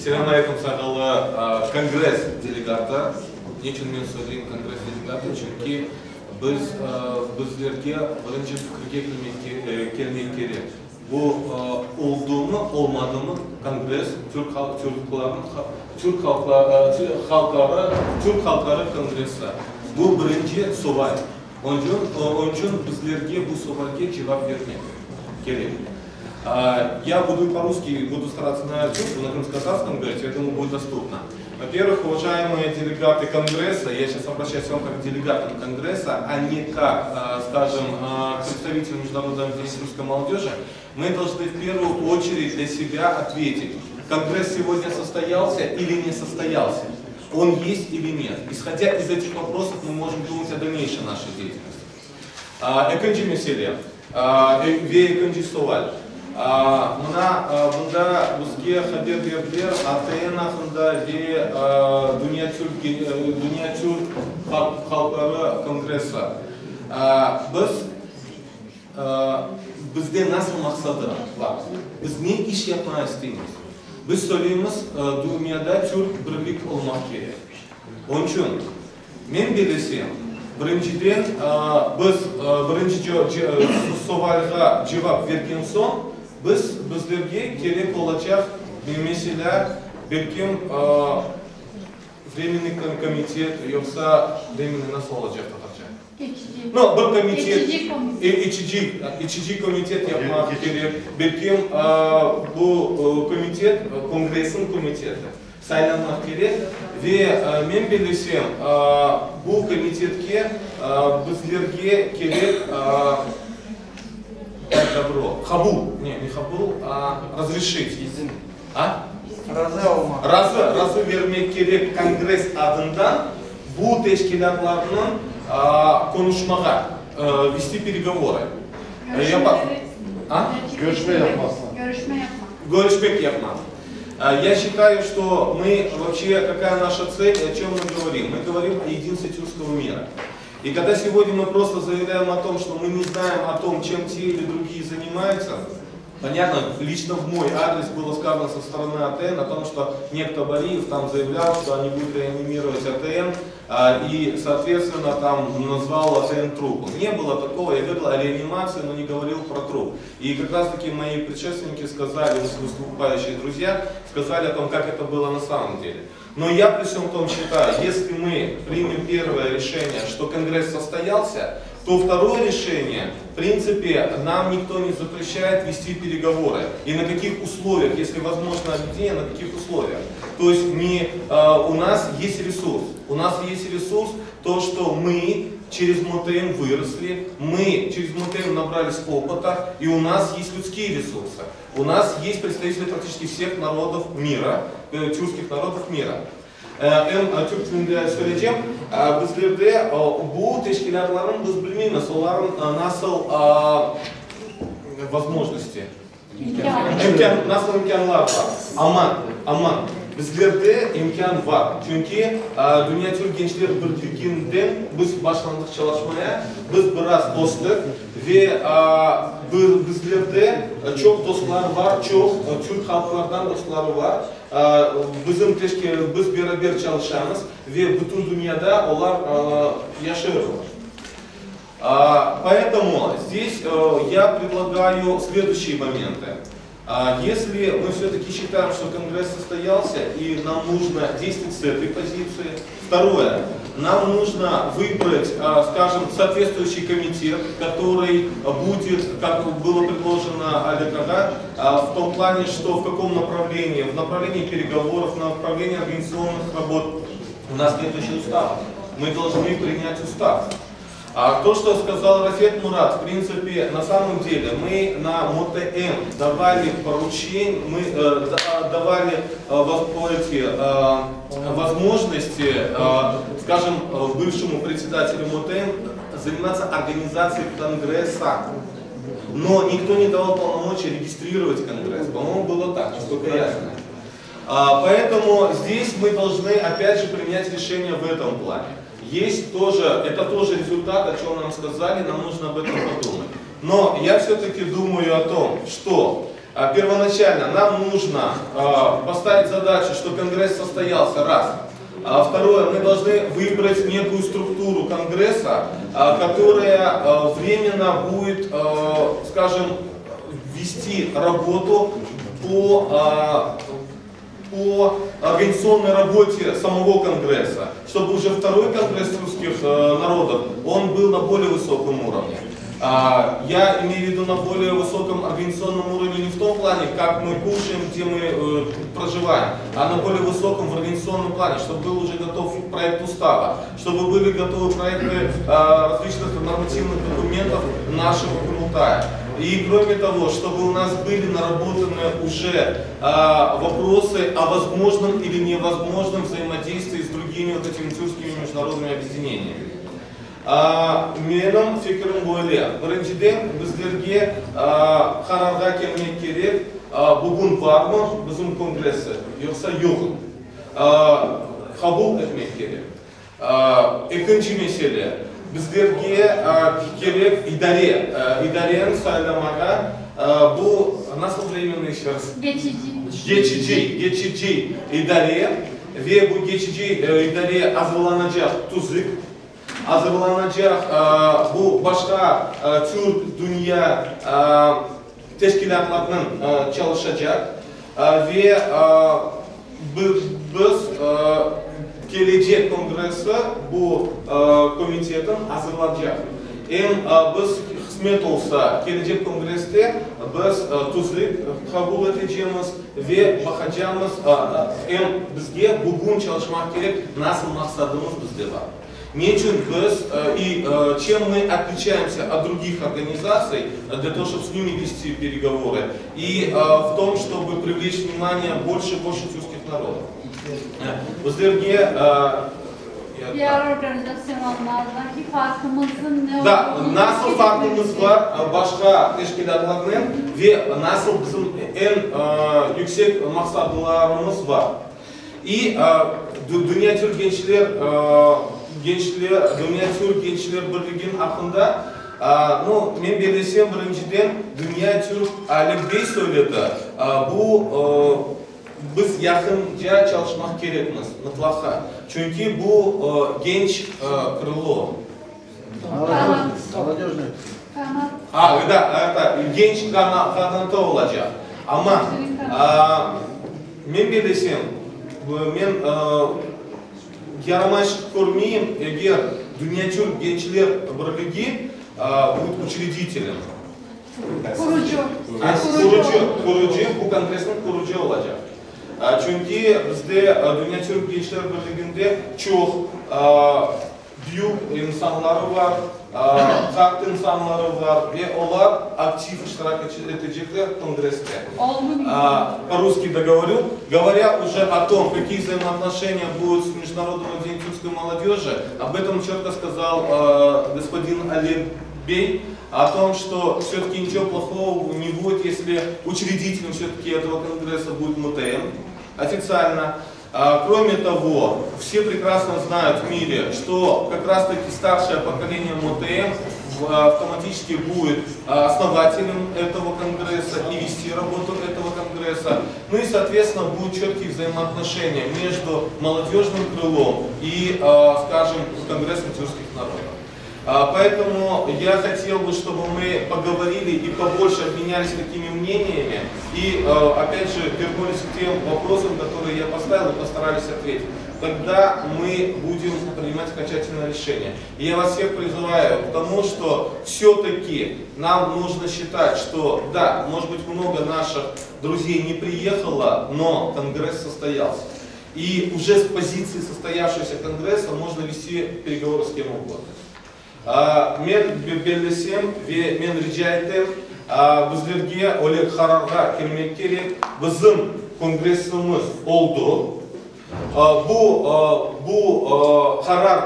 Selam aleyküm sağlığı Kongres делегаты. Niçin ben söyleyeyim Kongres делегаты? Çünkü bizlerge birinci fikirge gelmek gerek. Bu oldu mu olmadı mı Kongres Türk halkları Kongresi. Bu birinci soru. Onun için bizlerge bu soruya cevap vermek gerek. Я буду по-русски, буду стараться на русском, на крымско-татарском говорить, я думаю, будет доступно. Во-первых, уважаемые делегаты Конгресса, я сейчас обращаюсь к вам как к делегатам Конгресса, а не как, скажем, представители Международного объединения русской молодежи, мы должны в первую очередь для себя ответить, Конгресс сегодня состоялся или не состоялся, он есть или нет. Исходя из этих вопросов мы можем думать о дальнейшей нашей деятельности. Эконжи меселе, ве эконжи соваль. Bunda bizga xabar berdilar, ATN haqida ve Dünya Türk Halkları Kongresi. Bizde nasıl maksadı var? Biz ne iş yapmayı istiyoruz? Biz söyleyimiz dünyada Türk birlik olmak gerek. Onun için ben bilesem, birinciden biz birinci soruya cevap verken son bizlerge gerek olacak mesela belki временный комитет yoksa временный nasıl olacak Tatarca? No, bir komitet, içici komitet yapmak gerek. Belki bu komitet kongresin komiteti saylanmak gerek ve ben bilesem bu komitetke bizlerge gerek добро. Хабул. Не хабул, а разрешить. Razı vermek gerek Kongres adından bu teşkilatlarının konuşmaya, вести переговоры. Görüşmek yapmak. Я считаю, что мы вообще, какая наша цель, о чем мы говорим? Мы говорим о единстве тюркского мира. И когда сегодня мы просто заявляем о том, что мы не знаем о том, чем те или другие занимаются, Понятно, лично в мой адрес было сказано со стороны АТН о том, что некто Бариев там заявлял, что они будут реанимировать АТН, и, соответственно, там назвал АТН трупом. Не было такого, я говорил о реанимации, но не говорил про труп. И как раз таки мои предшественники сказали, выступающие друзья, сказали о том, как это было на самом деле. Но я при всем том считаю, если мы примем первое решение, что Конгресс состоялся, то второе решение, в принципе, нам никто не запрещает вести переговоры. И на каких условиях, если возможно объединение, на каких условиях. То есть у нас есть ресурс. У нас есть ресурс, то, что мы через МОТМ выросли, мы через МОТМ набрались опыта, и у нас есть людские ресурсы. У нас есть представители практически всех народов мира, тюркских народов мира. Türk tilinde söyleyeceğim. Bizlerde bu teşkilatların biz bilmiyoruz. Onların nasıl возможности, nasıl imkanlar var. Aman. Bizlerde imkan var. Çünkü Dünya Türk Gençler Birliği'nden biz başlandık çalışmaya. Biz biraz dostuk ve bizlerde çok dostlar var, çok Türk halklardan dostları var. Biz beraber çalışıyoruz ve bütün dünyada onlar yaşıyorlar. Поэтому здесь я предлагаю следующие моменты. Если мы все-таки считаем, что Конгресс состоялся и нам нужно действовать с этой позиции. Второе, нам нужно выбрать, скажем, соответствующий комитет, который будет, как было предложено Олег Ага, в том плане, что в каком направлении, в направлении переговоров, в направлении организационных работ. У нас нет еще устава. Мы должны принять устав. А то, что сказал Рафет Мурат, в принципе, на самом деле, мы на МОТМ давали поручения, мы давали возможности, скажем, бывшему председателю МОТМ заниматься организацией Конгресса. Но никто не давал полномочия регистрировать Конгресс. По-моему, было так, насколько ясно. Поэтому здесь мы должны, опять же, принять решение в этом плане. Есть тоже, это тоже результат, о чем нам сказали, нам нужно об этом подумать. Но я все-таки думаю о том, что первоначально нам нужно поставить задачу, что Конгресс состоялся, раз. Второе, мы должны выбрать некую структуру Конгресса, которая временно будет, скажем, вести работу по организационной работе самого Конгресса, чтобы уже второй Конгресс русских народов, он был на более высоком уровне. Я имею в виду на более высоком организационном уровне не в том плане, как мы кушаем, где мы проживаем, а на более высоком в организационном плане, чтобы был уже готов проект устава, чтобы были готовы проекты различных нормативных документов нашего Курултая. И кроме того, чтобы у нас были наработаны уже вопросы о возможном или невозможном взаимодействии с другими вот этими тюркскими международными объединениями. Менің фикрім böyle. Біріншіден, біздерге қарарға келмек керек, бүгін бар ма біздің конгресі, yoksa yok. Kabul etmek gerek. İkinci mesele, bizlerge gerek idarenin sayılamağa, bu nasıl временный еще раз? Geçici idare ve bu geçici idare hazırlanacak tuzluk, hazırlanacak bu başka Türk dünya teşkilatlarının çalışacak ve biz gelecek kongresi bu komitetin hazırlanacak. Biz kısmet olsa gelecek kongreste biz tuzluk kabul edeceğimiz ve bakacağımız bizge bugün çalışmak gerek nasıl maksadımız bizde var. Нечем без и чем мы отличаемся от других организаций для того, чтобы с ними вести переговоры и в том, чтобы привлечь внимание больше тюркских народов. Diğer organizasyonlardaki farkımızın ne olduğunu... Da, nasıl farkımız var başka teşkilatlarının ve nasıl bizim en yüksek maksatlarımız var. Dünya Türk Gençler Birliği'nin hakkında Ну, men belesem birinchiden Dünya Türk Ali Bey söyledi. Bu biz yakınca çalışmak gerekmiz mutlaka. Çünkü bu genç krilo. Молодежный. Да, genç kanatı olacak. Ama men belesem, men yaramazlık görmeyeyim eğer Dünya Türk Gençler Birliği будет учредителем. Kurucu, bu kongresin kurucu olacak. Çünkü bizde Dünya Türk Gençler Birliği'nde çok büyük insanları var, farklı insanları var ve onlar aktif iştirak edecekler kongrесте. По-русски договорю. Говоря уже о том, какие взаимоотношения будут с Международным днем тюркской молодежи, об этом четко сказал господин Олег Бей, о том, что все-таки ничего плохого не будет, если учредителем все-таки этого конгресса будет МТМ официально. Кроме того, все прекрасно знают в мире, что как раз таки старшее поколение МТМ автоматически будет основателем этого конгресса и вести работу этого конгресса. Ну и, соответственно, будут четкие взаимоотношения между молодежным крылом и, скажем, конгрессом тюркских народов. Поэтому я хотел бы, чтобы мы поговорили и побольше обменялись такими мнениями и, опять же, вернулись к тем вопросам, которые я поставил, и постарались ответить. Тогда мы будем принимать окончательное решение. И я вас всех призываю к тому, что все-таки нам нужно считать, что да, может быть, много наших друзей не приехало, но конгресс состоялся. И уже с позиции состоявшегося конгресса можно вести переговоры с кем угодно. Мен белесем ve men rica ettim bizlerge Oleg Hararga kelmek gerek. Bizim kongresimiz oldu. Bu karar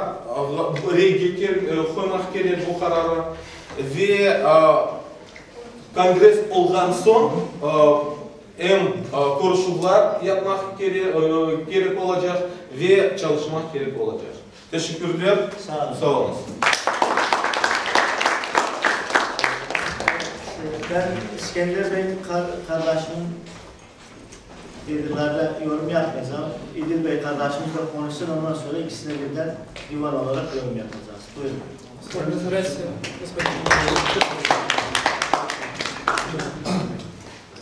reyge koymak gerek bu kararı ve kongres olgan son hem konuşmalar yapmak gerek olacak ve çalışmak gerek olacak. Teşekkürler. Sağ olun. Ben İskender Bey'in kardeşimin bilgilerle yorum yapmayacağım. İdil Bey kardeşimiz de konuşsun, ondan sonra ikisine birden divan olarak yorum yapacağız. Buyurun.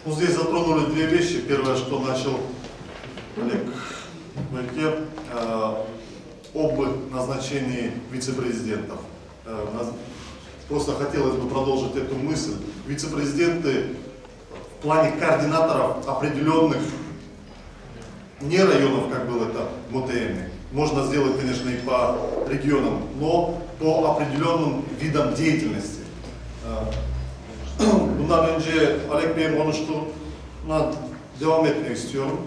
Ну, здесь затронули две вещи. Первое, что начал Олег Мельке, об назначении вице-президентов. Просто хотелось бы продолжить эту мысль. Вице-президенты в плане координаторов определенных, не районов, как было это в МТМ, можно сделать, конечно, и по регионам, но по определенным видам деятельности. Bundan önce Alek Bey'in konuştuğuna devam etmek istiyorum.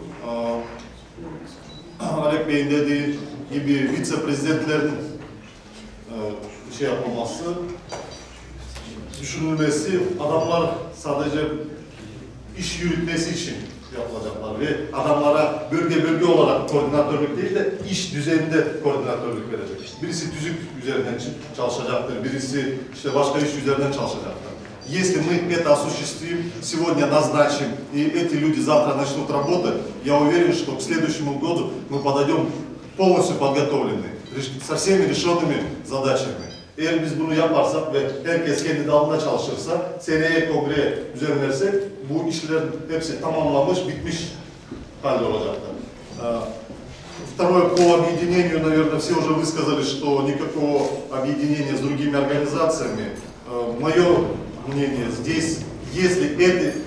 Alek Bey'in dediği gibi vice-prezidentlerin şey yapılması, düşünülmesi, adamlar sadece iş yürütmesi için yapılacaklar ve adamlara bölge olarak koordinatörlük değil de iş düzeyinde koordinatörlük verecek. Birisi tüzük üzerinden çalışacaktır, birisi işte başka iş üzerinden çalışacaktır. Если мы это осуществим, сегодня назначим, и эти люди завтра начнут работать, я уверен, что к следующему году мы подойдем полностью подготовлены, со всеми решенными задачами. Eğer biz bunu yaparsak ve herkes kendi dalında çalışırsa, seneye kongre düzenlersek bu işlerin hepsi tamamlanmış, bitmiş halde olacaklar. Второе, по объединению, наверное, все уже высказали, что никакого объединения с другими организациями. Мое мнение здесь, если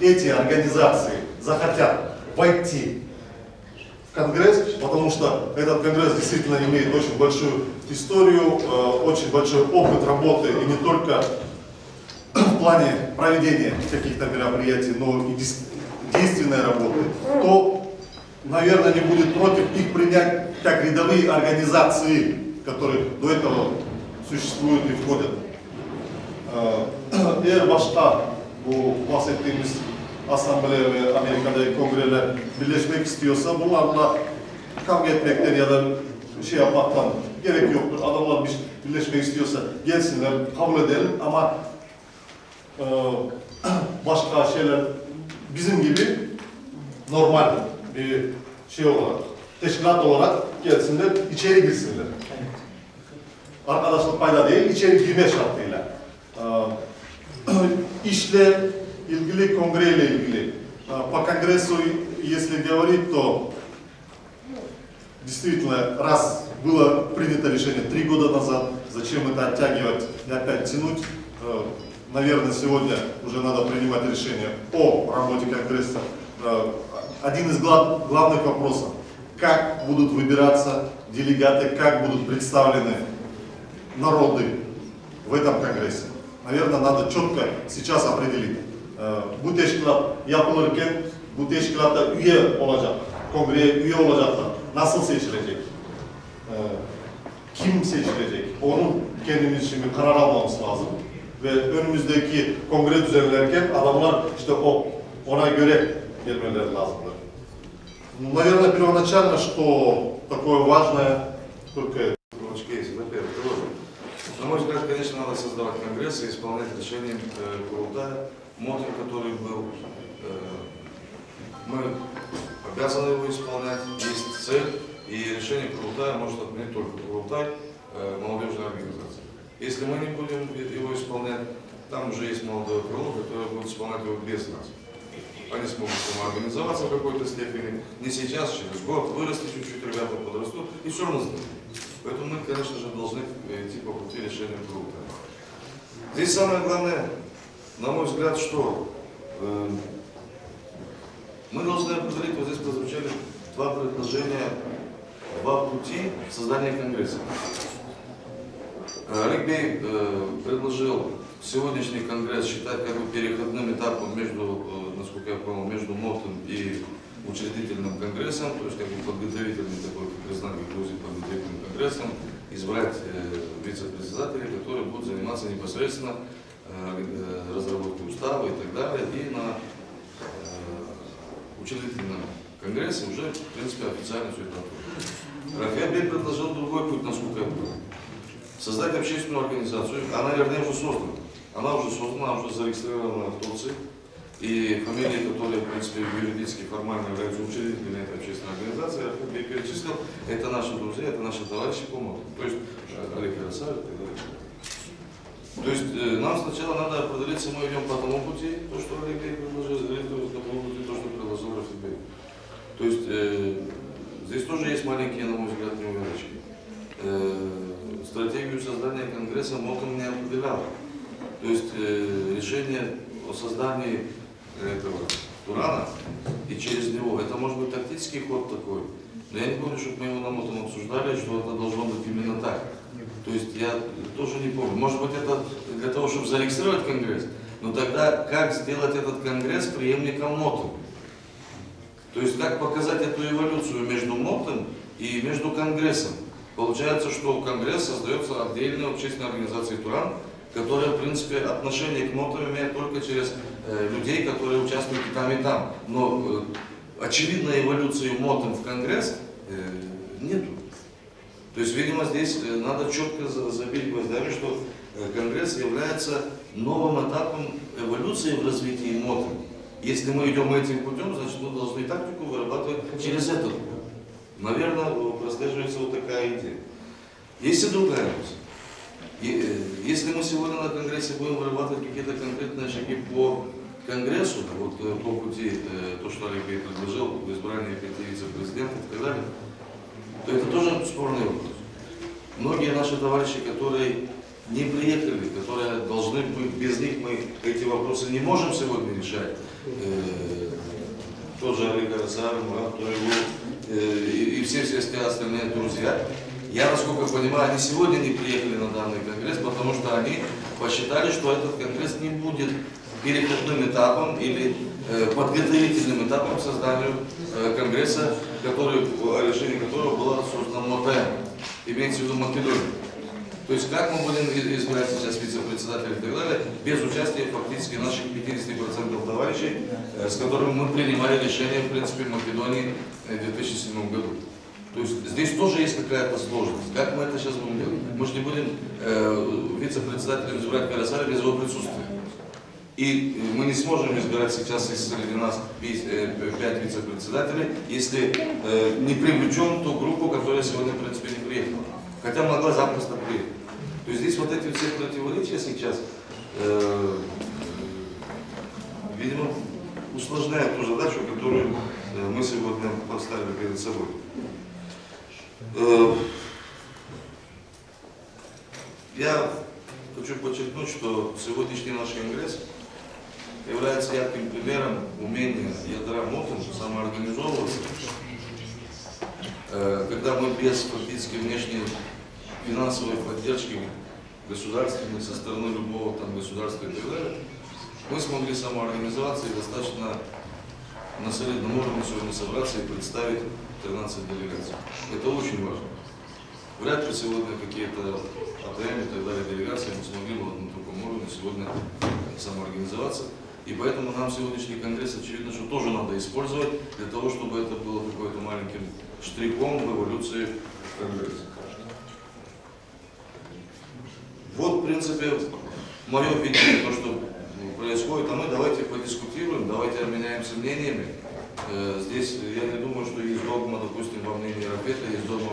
эти организации захотят войти в Конгресс, потому что этот Конгресс действительно имеет очень большую историю, очень большой опыт работы, и не только в плане проведения каких-то мероприятий, но и действенной работы, то, наверное, не будет против их принять как рядовые организации, которые до этого sуществуют и входят. Eğer başka bu bahsettiğimiz asamblee ve Amerika'daki kongreler birleşmek istiyorsa bunlarla kavga etmekten ya da şey yapmaktan gerek yoktur. Adamlar birleşmek istiyorsa gelsinler, kabul edelim ama başka şeyler bizim gibi normal bir şey olarak, teşkilat olarak gelsinler, içeri girsinler. Arkadaşlık payla değil, içeri girme şartıyla. İşle ilgili, kongreyle ilgili. По Конгрессу, если говорить, то действительно, раз было принято решение 3 года назад, зачем это оттягивать и опять тянуть? Наверное, сегодня уже надо принимать решение о работе Конгресса. Один из главных вопросов, как будут выбираться делегаты, как будут представлены народы в этом Конгрессе. Наверное, надо четко сейчас определить. Bu teşkilat yapılırken bu teşkilatta üye olacak, kongreye üye olacaklar. Nasıl seçilecek? Kim seçilecek? Onu kendimiz şimdi karar almamız lazım. Ve önümüzdeki kongre düzenlerken adamlar işte ona göre gelmeleri lazımdır. Наверное, первоначально, что такое важное, только это. На мой взгляд, конечно, надо создавать конгресс и исполнять решение Курултая, мотив, который был. Мы обязаны его исполнять, есть цель, и решение Курултая может отменить только Курултай, молодежная организация. Если мы не будем его исполнять, там уже есть молодое крыло, которое будет исполнять его без нас. Они смогут самоорганизоваться в какой-то степени, не сейчас, через год, вырасти чуть-чуть, ребята подрастут, и все равно сдадут. Поэтому мы, конечно же, должны идти по пути решения Курултая. Здесь самое главное, на мой взгляд, что мы должны определить, вот здесь прозвучали два предложения, два пути создания Конгресса. Олег Бей предложил сегодняшний Конгресс считать как бы переходным этапом между, насколько я понял, между МОТом и учредительным Конгрессом, то есть как бы подготовительный такой, как признание Грузии подготовительным Конгрессом, избрать вице-председателей, которые будут заниматься непосредственно разработкой устава и так далее, и на учредительном Конгрессе уже, в принципе, официально все это оформить. Рафаэль Бей предложил другой путь, насколько я понял. Создать общественную организацию, она, вернее, уже создана. Она уже создана, она уже зарегистрирована в Турции. И фамилии, которые, в принципе, юридически, формально являются учредителями этой общественной организации, я перечислил, это наши друзья, это наши товарищи по МОТу. То есть Олег Яросавль и так далее. То есть нам сначала надо определиться, мы идем по тому пути, то, что Олег предложил, или по тому пути, то, что предложил Рафаэль. То есть здесь тоже есть маленькие, на мой взгляд, неувязочки. Стратегию создания Конгресса МОТом не определял. То есть решение о создании этого Турана и через него, это может быть тактический ход такой, но я не помню, чтобы мы его на МОТом обсуждали, что это должно быть именно так. То есть я тоже не помню. Может быть, это для того, чтобы зарегистрировать Конгресс, но тогда как сделать этот Конгресс преемником МОТа? То есть как показать эту эволюцию между МОТом и между Конгрессом? Получается, что Конгресс создается отдельной общественной организацией Туран, которая, в принципе, отношение к МОТам имеет только через людей, которые участвуют и там. Но очевидной эволюции МОТом в Конгресс нету. То есть, видимо, здесь надо четко забить гвоздями, что Конгресс является новым этапом эволюции в развитии МОТа. Если мы идем этим путем, значит, мы должны тактику вырабатывать через этот путь. Наверное, прослеживается вот такая идея. Есть и другая мысль. Если мы сегодня на Конгрессе будем вырабатывать какие-то конкретные шаги по Конгрессу, вот по пути, то, что Олег предложил, избрание 5 вице-президентов и так далее, то это тоже спорный вопрос. Многие наши товарищи, которые не приехали, которые должны быть, без них мы эти вопросы не можем сегодня решать. Тот же Олег Яросавль, и все остальные друзья. Я, насколько понимаю, они сегодня не приехали на данный конгресс, потому что они посчитали, что этот конгресс не будет переходным этапом или подготовительным этапом к созданию конгресса, о решении которого было создано МОТЭ, имеется в виду Македония. То есть как мы будем избирать сейчас вице-председателей и так далее, без участия фактически наших 50% товарищей, с которыми мы принимали решение, в принципе, в Македонии в 2007 году. То есть здесь тоже есть какая-то сложность. Как мы это сейчас будем делать? Мы же не будем вице-председателем избирать комиссара без его присутствия. И мы не сможем избирать сейчас среди нас 5 вице-председателей, если не привлечем ту группу, которая сегодня, в принципе, не приехала. Хотя могла запросто приехать. То есть здесь вот эти все противоречия сейчас, видимо, усложняют ту задачу, которую мы сегодня поставили перед собой. Я хочу подчеркнуть, что сегодняшний наш конгресс является ярким примером умения ядра МОТО самоорганизовываться, когда мы без фактически внешней финансовой поддержки государственной со стороны любого там государства и так далее, мы смогли самоорганизоваться и достаточно на солидном уровне сегодня собраться и представить 13 делегаций. Это очень важно. Вряд ли сегодня какие-то АТМ и так далее делегации мы смогли бы на таком уровне сегодня самоорганизоваться. И поэтому нам сегодняшний конгресс, очевидно, что тоже надо использовать для того, чтобы это было какой-то маленьким штрихом в эволюции конгресса. Вот, в принципе, мое видение, то, что происходит, а мы давайте подискутируем, давайте обменяемся мнениями. Здесь я не думаю, что есть догма, допустим, во мнении Рафета, есть догма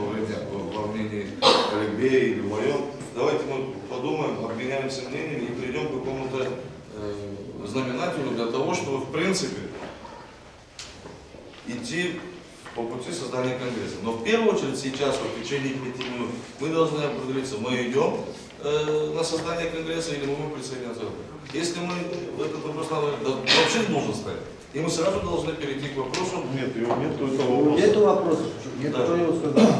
во мнении Аликбея или в моем. Давайте мы подумаем, обменяемся мнениями и придем к какому-то знаменателю для того, чтобы, в принципе, идти по пути создания конгресса. Но в первую очередь сейчас, в течение 5 минут, мы должны определиться, мы идем на создание конгресса или мы будем присоединяться. Если мы этот вопрос вообще не должен ставить, и мы сразу должны перейти к вопросу. Нет, его нет, только вопрос. Нету вопросов. Нет, кто его сказал.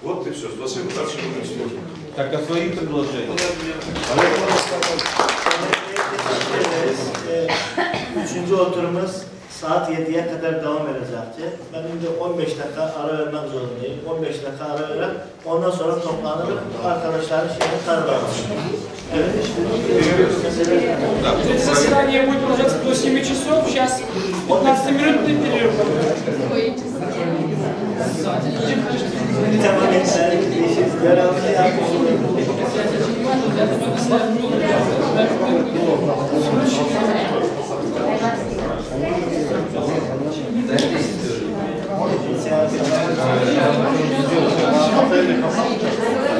Вот и все. Спасибо. Дальше мы не сможем. Так, а свои предложения? Üçüncü oturumuz saat 7'ye kadar devam edecekti. Benim de 15 dakika ara vermek zorundayım. 15 dakika ara verip ondan sonra toplanırım. Arkadaşların şeyini tanımalım. Evet. Это заседание будет продолжаться до 7 часов. Сейчас 15-минутный перерыв. Tamam, görevimizi yapmış.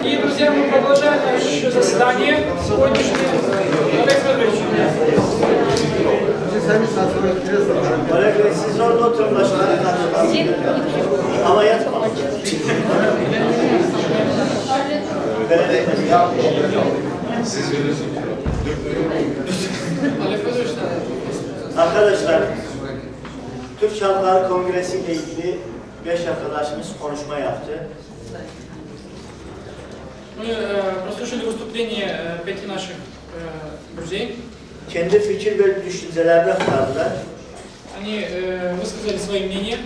И, друзья, мы продолжаем наше заседание сегодняшнее. Олег Федорович. Oleh Bey, siz orada oturun başkanım. Ama yatma. Arkadaşlar, Türk Halkları Kongresi ile ilgili 5 arkadaşımız konuşma yaptı. Мы прослушали выступление 5 наших друзей. Kendi fikir ve düşüncelerini aktardılar. Они высказали свои мнения.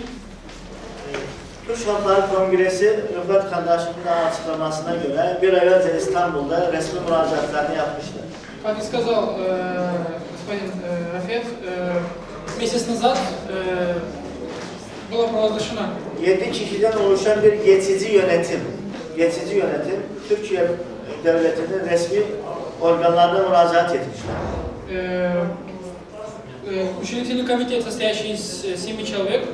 Türk Halkları Kongresi, Rıfat kardeşimin açıklamasına göre bir ay önce İstanbul'da resmi müracaatlarını yapmışlar. Как и сказал господин Рафет, месяц назад была провозглашена 7 kişiden oluşan bir geçici yönetim. Geçici yönetim, Türkiye Devleti'nin resmi organlarına müracaat etmişler. Учредительный комитет, состоящий из 7 человек,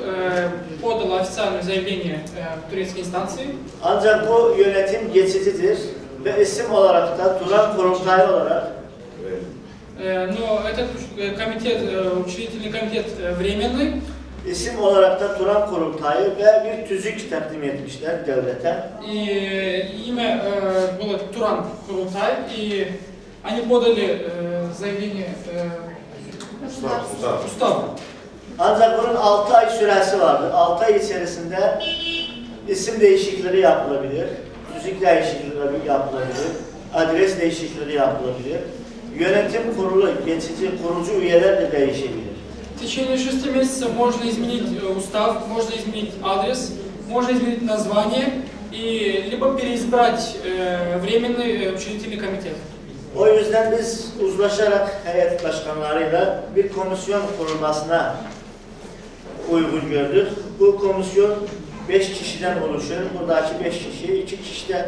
подал официальное заявление в турецкой инстанции. Ancak bu yönetim geçicidir ve isim olarak da Turan Kurultayı olarak Но этот комитет, учредительный комитет временный. İsim olarak da Turan Kurultayı ve bir tüzük takdim etmişler devlete. И имя было Туран Курултай, и они подали заявление устав. Ancak bunun 6 ay süresi vardı. 6 ay içerisinde isim değişiklikleri yapılabilir, tüzük değişiklikleri yapılabilir, adres değişiklikleri yapılabilir. Yönetim kurulu, geçici kurucu üyeler de değişebilir. В течение 6 месяцев можно изменить устав, можно изменить адрес, можно изменить название и либо переизбрать временный учредительный комитет. O yüzden biz uzlaşarak heyet başkanlarıyla bir komisyon kurulmasına uygun gördük. Bu komisyon 5 kişiden oluşur. Buradaki 5 kişi, 2 kişiden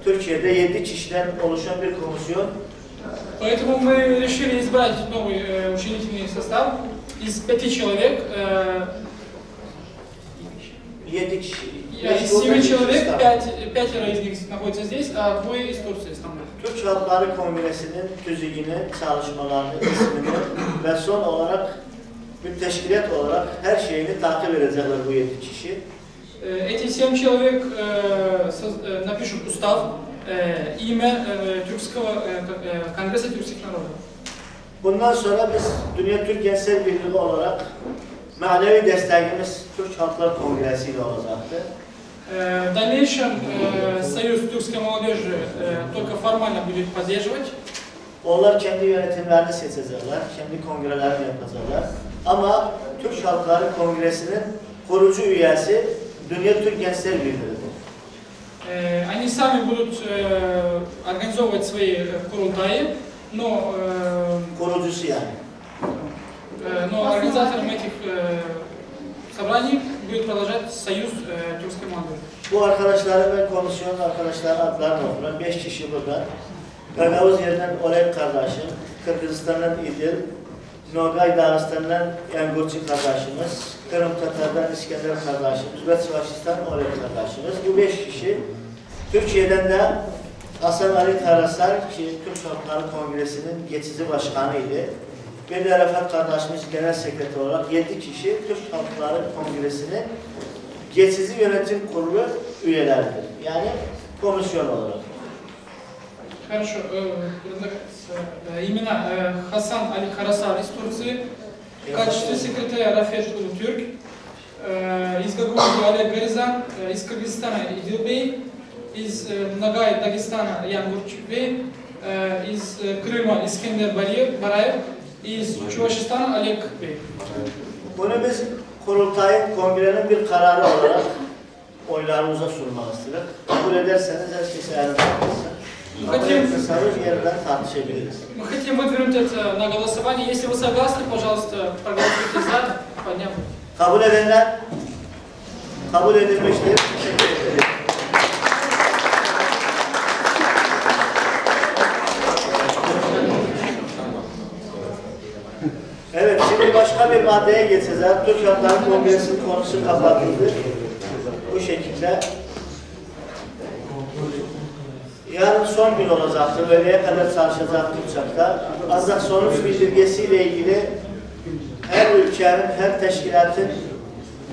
Türkiye'de 7 kişiden oluşan bir komisyon. Поэтому мы решили избрать новый учредительный состав из 5 человек. 7 kişi. Из 7 человек, 5 из них находятся здесь, а 2 из Турции, Стамбул. Türk Halkları Kongresi'nin tüzüğünü, çalışmalarını, ismini ve son olarak bir teşkilat olarak her şeyini takip edecekler bu 7 kişi. Эти 7 человек напишут устав, имя Türkского Конгресса Türkских народов. Bundan sonra biz Dünya Türk Gençler Birliği olarak manevi destekimiz Türk Halkları Kongresi ile olacaktı. В дальнейшем Союз Тюркской молодежи только формально будет поддерживать. Onlar kendi yönetimlerini seçecekler, kendi kongrelerini yapacaklar. Ama Türk Halkları Kongresi'nin kurucu üyesi Dünya Türk Gençler Birliği'dir. Они сами будут организовывать свои курултаи, но kurucusu yani. Но организатором этих собраний будет продолжать Союз Тюркской молодежи. Bu arkadaşların ve komisyon arkadaşların adlarını okuran 5 kişi burada. Gagavuz yerinden Oleg kardeşim, Kırgızistan'dan İdil, Nogay Dağıstan'dan Yangurçi kardeşimiz, Kırım Tatar'dan İskender kardeşimiz ve Sıvaçistan Oleg kardeşimiz. Bu 5 kişi. Türkiye'den de Hasan Ali Karasar ki Türk Halkları Kongresi'nin geçici başkanıydı. Bir de Refat kardeşimiz genel sekreter olarak 7 kişi Türk Halkları Kongresi'nin geçici yönetim kurulu üyeleridir. Yani komisyon olarak. Хорошо. Имена Хасан Али Карасар из Турции, в качестве секретаря Рафет Улутюрк, из Гагузии Олег Горизан, из Кыргызстана Идилбей, из Ногай Дагестана Янгурчукбей, из Крыма Искендер Бараев, из Чувашистана Олег Bey. Bunu biz kurultayın, kongrenin bir kararı olarak oylarımıza sunmak istedik. Kabul ederseniz herkese ayrılmasın. Мы хотим выдвинуть это на голосование. Если вы согласны, пожалуйста, проголосуйте за, подняв. Kabul edenler kabul edilmiştir. Teşekkür ederim. Evet, şimdi başka bir maddeye geçeceğiz. Türk Halkları Kongresi'nin konusu kapatıldı. Bu şekilde. Yarın son gün olacaktır. Öğleye kadar çalışacak uçakta. Ancak sonuç bildirgesiyle ilgili her ülkenin, her teşkilatın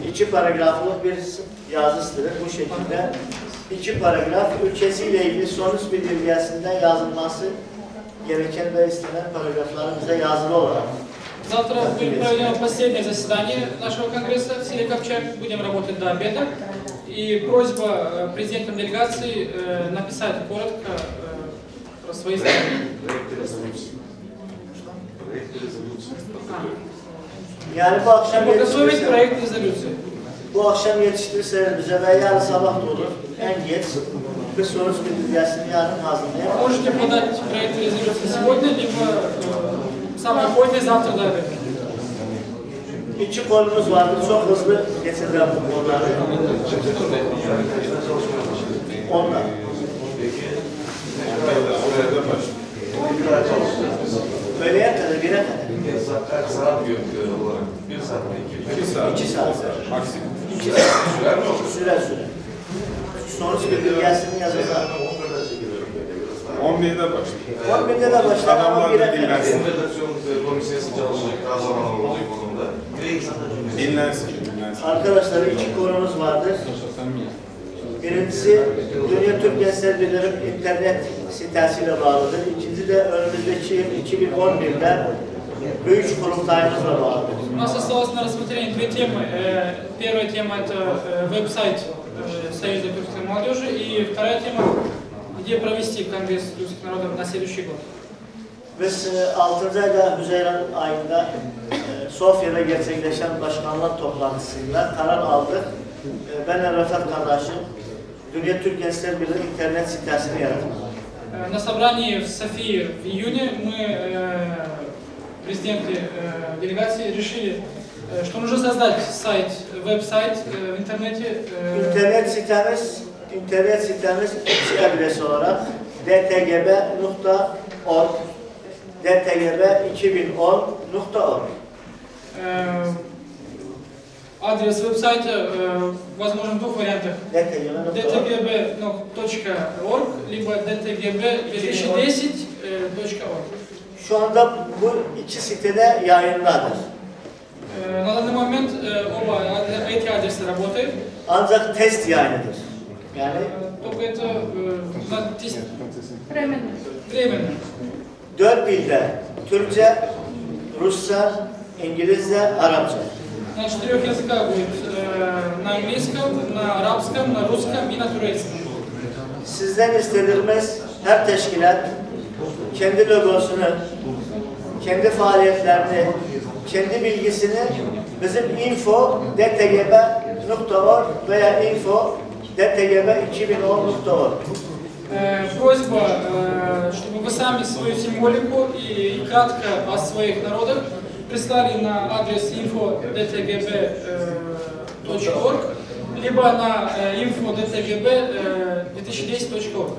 2 paragraflık bir yazısıdır. Bu şekilde 2 paragraf ülkesiyle ilgili sonuç bildirgesinde yazılması gereken ve istenen paragrafların bize yazılı olarak. Завтра будет проведено последнее заседание нашего конгресса в селе Копчак. Будем работать до обеда. И просьба президентам делегации написать коротко про свои страны. Yani bu akşam Подготовить проект резолюции. Bu akşam yetiştirirseniz bize ve yarın sabah da olur. En geç bir sonuç bildirgesini yarın hazırlayalım. Можете подать проект резолюции сегодня, либо самое позднее завтра до обеда. 2 konumuz vardı. Çok hızlı getireceğim bu konuları. Onlar. Öğleye kadar, 1'e kadar. Kaç saat olarak? 1 saat mi? 2 saat. 2 saat. Maksimum. 2 saat. Süre. Sonuç bildirgesini yazacağım. 11'de başlıyor. 11'de de başlar ama 1'e kadar. Federasyon komisyası çalışacak. Daha zaman olacak onunda. Dinlensin. Arkadaşlar 2 konumuz vardır. Birincisi Dünya Türk Gençler Birliği internet sitesiyle bağlıdır. İkinci de önümüzdeki yıl 2011'de büyük kurultayımızla bağlıdır. У нас осталось на рассмотрение 2 темы. Первая тема – это веб-сайт Союза тюркской молодежи. И вторая тема – где провести Конгресс тюркских народов на следующий год. Biz 6. ayda Haziran ayında Sofya'da gerçekleşen başkanlar toplantısında karar aldık. Ben Refat kardeşim Dünya Türk Gençler Birliği internet sitesini yaratmak. На собрании в Софии в июне мы, президенты делегации, решили Что нужно создать сайт, веб-сайт в интернете. İnternet sitemiz içi adresi olarak dtgb.org dtgb2010.org Адрес веб-сайта возможен в двух вариантах. dtgb.org либо dtgb2010.org. Şu anda bu iki sitede yayındadır. На данный момент оба эти адресы работают. Ancak test yayınıdır. Yani только это Временно. Временно. 4 dilde Türkçe, Rusça, İngilizce, Arapça. На 4 языках будет на английском, на арабском, на русском и на турецком. Sizden istediğimiz her teşkilat kendi logosunu, kendi faaliyetlerini, kendi bilgisini bizim info.dtgb.org veya info.dtgb2010.org Просьба, чтобы вы сами свою символику и кратко о своих народах прислали на адрес info.dtgb.org либо на info.dtgb2010.org.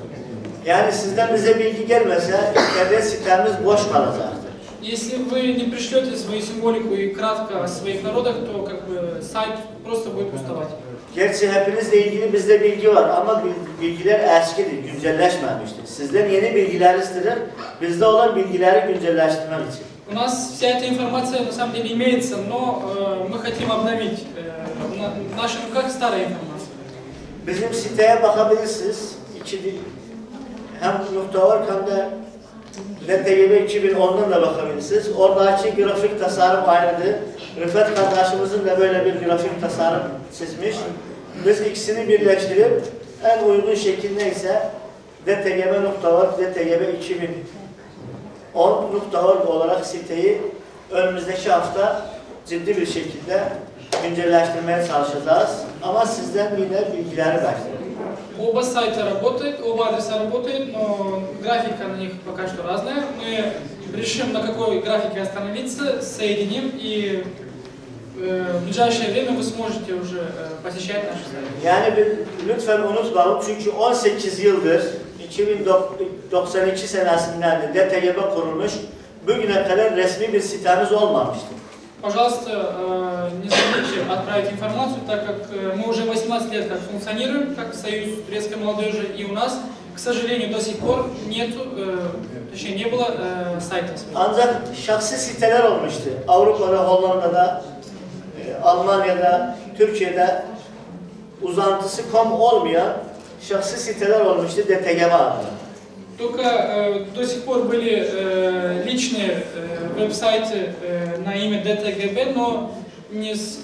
Yani sizden bize bilgi gelmese internet sitemiz boş kalacaktır. Если вы не пришлете свою символику и кратко о своих народах, то как бы сайт просто будет пустовать. Gerçi hepinizle ilgili bizde bilgi var ama bilgiler eskidir, güncelleşmemiştir. Sizden yeni bilgiler istedim, bizde olan bilgileri güncelleştirmek için. У нас вся эта информация на самом деле имеется, но мы хотим обновить. В наших руках старая информация. Bizim siteye bakabilirsiniz. Hem .org hem de dtgb 2010'dan da bakabilirsiniz. Oradaki grafik tasarım ayrıdır. Rıfat kardeşimizin de böyle bir grafik tasarım çizmiş. Biz ikisini birleştirip en uygun şekilde ise dtgb.org, dtgb2010.org olarak siteyi önümüzdeki hafta ciddi bir şekilde güncelleştirmeye çalışacağız. Ama sizden yine bilgileri bekliyorum. Оба сайта работают, оба адреса работают, но графика на них пока что разная. Мы решим, на какой графике остановиться, соединим и в ближайшее время вы сможете уже посещать наши сайты. Yani lütfen unutmayın çünkü 18 yıldır 2092 senesinden de DTGB kurulmuş, bugüne kadar resmi bir sitemiz olmamıştı. Пожалуйста, не забудьте отправить информацию, так как мы уже 18 лет как функционируем, как Союз турецкой молодежи, и у нас, к сожалению, до сих пор нету, точнее не было сайта. Ancak şahsi siteler olmuştu. Avrupa'da, Hollanda'da, Almanya'da, Türkiye'de uzantısı .com olmayan şahsi siteler olmuştu DTGB adına. Только до сих пор были личные веб-сайты на имя DTGB, но не с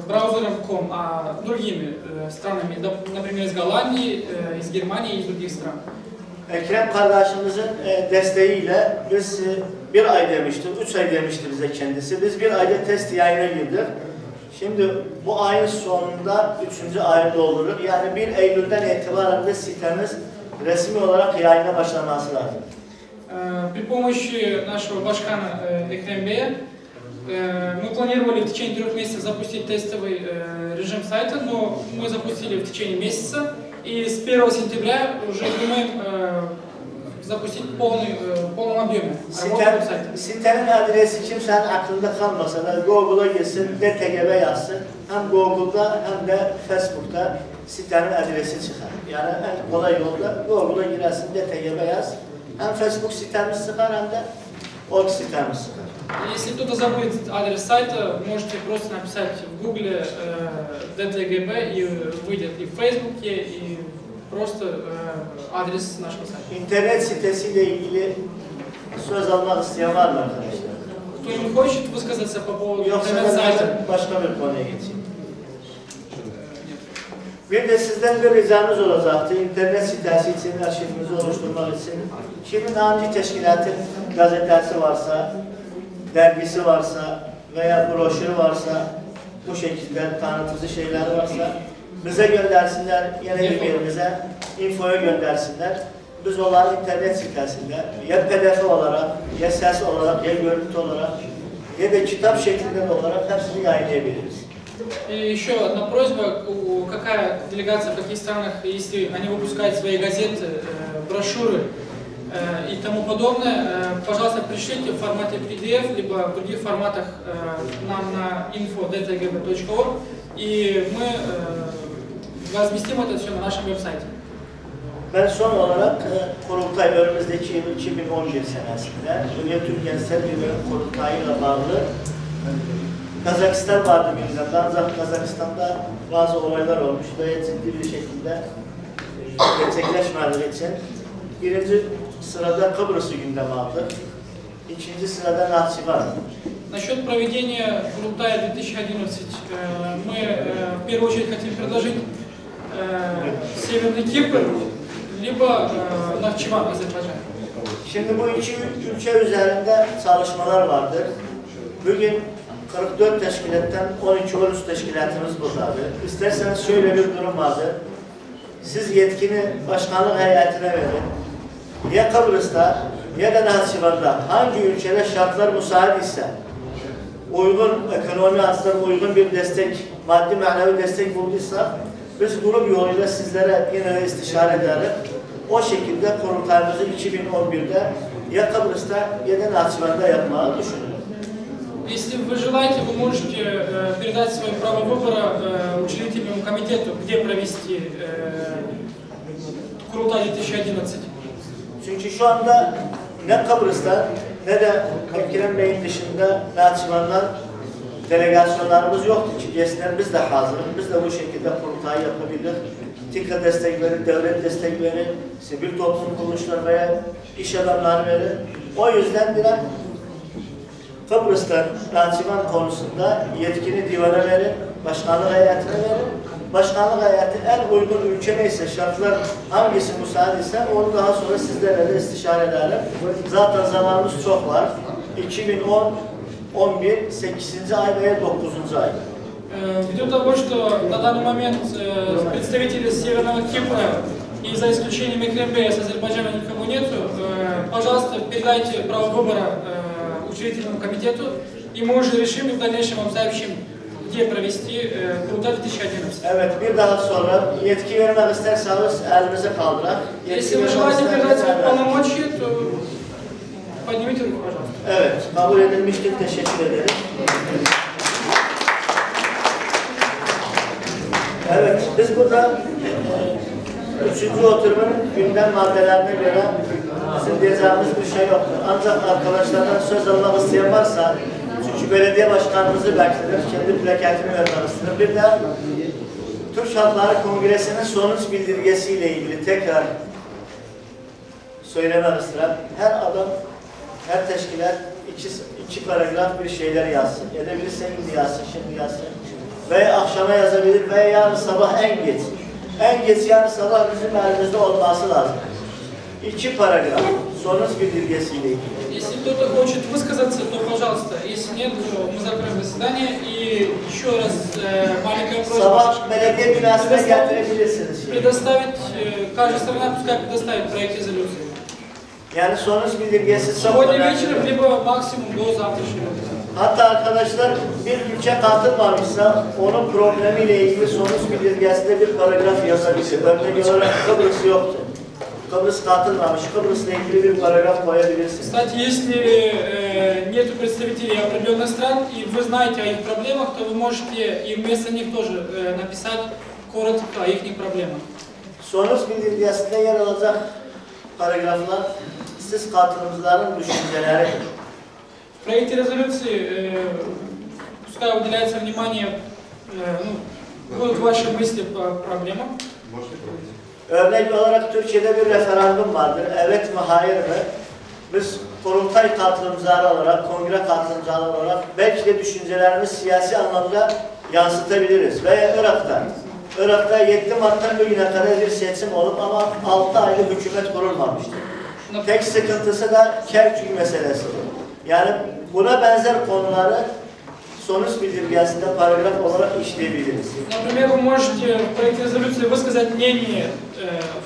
браузером .com, а другими странами, например, из Голландии, из Германии и из других стран. Ekrem kardeşimizin desteğiyle biz bir ay demişti, 3 ay demişti bize kendisi. Biz bir ayda test yayına girdik. Şimdi bu ayın sonunda 3. ayı doldurur. Yani 1 Eylül'den itibaren de sitemiz resmi olarak yayına başlaması lazım. При помощи нашего башкана Экрембея мы планировали в течение 3 месяцев запустить тестовый режим сайта, но мы запустили в течение месяца, и с 1 сентября уже думаем запустить в полном объеме работу сайта. Sitenin adresi kimsenin aklında kalmasa da Google'a girsin, DTGB yazsın. Hem Google'da hem de Facebook'ta sitenin adresi çıkar. Yani en kolay yolda Google'a girersin, DTGB yaz. Hem Facebook sitemiz çıkar hem de org sitemiz çıkar. Если кто-то забудет адрес сайта, можете просто написать в Google DTGB и выйдет и в Фейсбуке, и просто адрес нашего сайта. İnternet sitesiyle ilgili söz almak isteyen var mı arkadaşlar? Кто-нибудь хочет высказаться по поводу Yoksa интернет-сайта? başka bir konuya geçeyim. Bir de sizden bir ricamız olacaktı. İnternet sitesi için, arşivimizi oluşturmak için. Kimin hangi teşkilatın gazetesi varsa, dergisi varsa veya broşürü varsa, bu şekilde tanıtıcı şeyler varsa bize göndersinler, yine e-mailimize, infoya göndersinler. Biz onları internet sitesinde ya PDF olarak, ya ses olarak, ya görüntü olarak ya da kitap şeklinde olarak hepsini yayınlayabiliriz. И еще одна просьба, какая делегация в каких странах, если они выпускают свои газеты, брошюры и тому подобное, пожалуйста, пришлите в формате PDF, либо в других форматах нам на info.dtgb.org, и мы разместим это все на нашем веб-сайте. Ben son olarak kurultay önümüzdeki yıl 2011 senesinde Dünya Türk Gençler Birliği kurultayıyla bağlı Kazakistan vardı gündemde, ancak Kazakistan'da bazı olaylar olmuş ve ciddi bir şekilde gerçekleşmediği için birinci sırada Kıbrıs'ı gündeme aldı, ikinci sırada Nahçıvan. Насчет проведения Курултая 2011 мы в первую очередь хотим предложить Северный Кипр, либо Нахчıvan, Azerbaycan. Şimdi bu iki ülke üzerinde çalışmalar vardır. Bugün 44 teşkilattan 12-13 teşkilatımız buradadır. İsterseniz şöyle bir durum vardır. Siz yetkini başkanlık heyetine verin. Ya Kıbrıs'ta ya da Nahçıvan'da hangi ülkede şartlar müsait ise uygun ekonomi açısından uygun bir destek, maddi manevi destek bulduysa biz grup yoluyla sizlere yine de istişare ederek o şekilde kurultayımızı 2011'de ya Kıbrıs'ta ya da Nahçıvan'da yapmayı düşünüyoruz. Если вы желаете, вы можете передать свое право выбора учредительному комитету, где провести Курултай 2011. Çünkü şu anda ne Kıbrıs'ta ne de Ekrem Bey'in dışında Nahçıvan'dan delegasyonlarımız yoktu ki gelsinler, biz de hazırız. Biz de bu şekilde kurultayı yapabilir. TİKA destekleri, devlet destekleri, sivil toplum kuruluşları veya iş adamları verir. O yüzden biraz Kıbrıs'ta Nahçıvan konusunda yetkini divana verin, başkanlık heyetine verin. Başkanlık heyeti en uygun ülke neyse, şartlar hangisi müsaade ise onu daha sonra sizlerle de istişare ederler. Zaten zamanımız çok var. 2010, 11, 8. ay veya 9. ay. Ввиду того, что на данный момент представители Северного Кипра и за исключением Экрембея с Азербайджана никого нету, пожалуйста, передайте право выбора учредительному комитету, и мы уже решим и в дальнейшем вам сообщим, где провести Курултай 2011. Evet, bir daha sonra yetki vermek isterseniz elinize kaldırak. Если вы желаете передать свои полномочия, то поднимите руку, пожалуйста. Evet, kabul edilmiştir. Teşekkür ederim. Evet, biz burada 3. oturumun gündem maddelerine göre bizim diyeceğimiz bir şey yoktur. Ancak arkadaşlardan söz almak isteyen varsa, çünkü belediye başkanımızı beklenir, kendi plaketini vermek istedim. Bir de Türk Halkları Kongresi'nin sonuç bildirgesiyle ilgili tekrar söylemek istedim. Her adam, her teşkilat iki paragraf bir şeyler yazsın. Edebilirse şimdi yazsın, şimdi yazsın. Veya akşama yazabilir veya yarın sabah en geç. En geç yarın sabah bizim elimizde olması lazım. 2 paragraf sonuç bildirgesiyle ilgili. Если кто-то хочет высказаться, то пожалуйста. Если нет, то мы закроем заседание. И еще раз маленькая просьба. Sabah belediye binasına getirebilirsiniz. Предоставить, каждая сторона пускай предоставит проект резолюции. Yani sonuç bildirgesi Сегодня вечером, либо максимум до завтрашнего. Hatta arkadaşlar bir ülke katılmamışsa onun problemiyle ilgili sonuç bildirgesinde bir paragraf yazabilir. Örnek olarak Kıbrıs yoktu. Kıbrıs katılmamış. Kıbrıs'la ilgili bir paragraf koyabilirsiniz. Кстати, если нет представителей определенных стран и вы знаете о их проблемах, то вы можете и вместо них тоже написать коротко о их проблемах. Sonuç bildirgesinde yer alacak paragraflar siz katılımcıların düşünceleridir. В проекте резолюции пускай уделяется внимание, будут ваши мысли по проблемам. Örnek olarak Türkiye'de bir referandum vardır. Evet mi, hayır mı? Biz kurultay katılımcıları olarak, kongre katılımcıları olarak belki de düşüncelerimizi siyasi anlamda yansıtabiliriz. Veya Irak'ta 7 Mart'tan bugüne kadar bir seçim olup ama 6 aylık hükümet kurulmamıştır. Tek sıkıntısı da Kerkük meselesidir. Yani buna benzer konuları sonuç bildirgesinde paragraf olarak işleyebiliriz. Например, вы можете в проекте резолюции высказать мнение,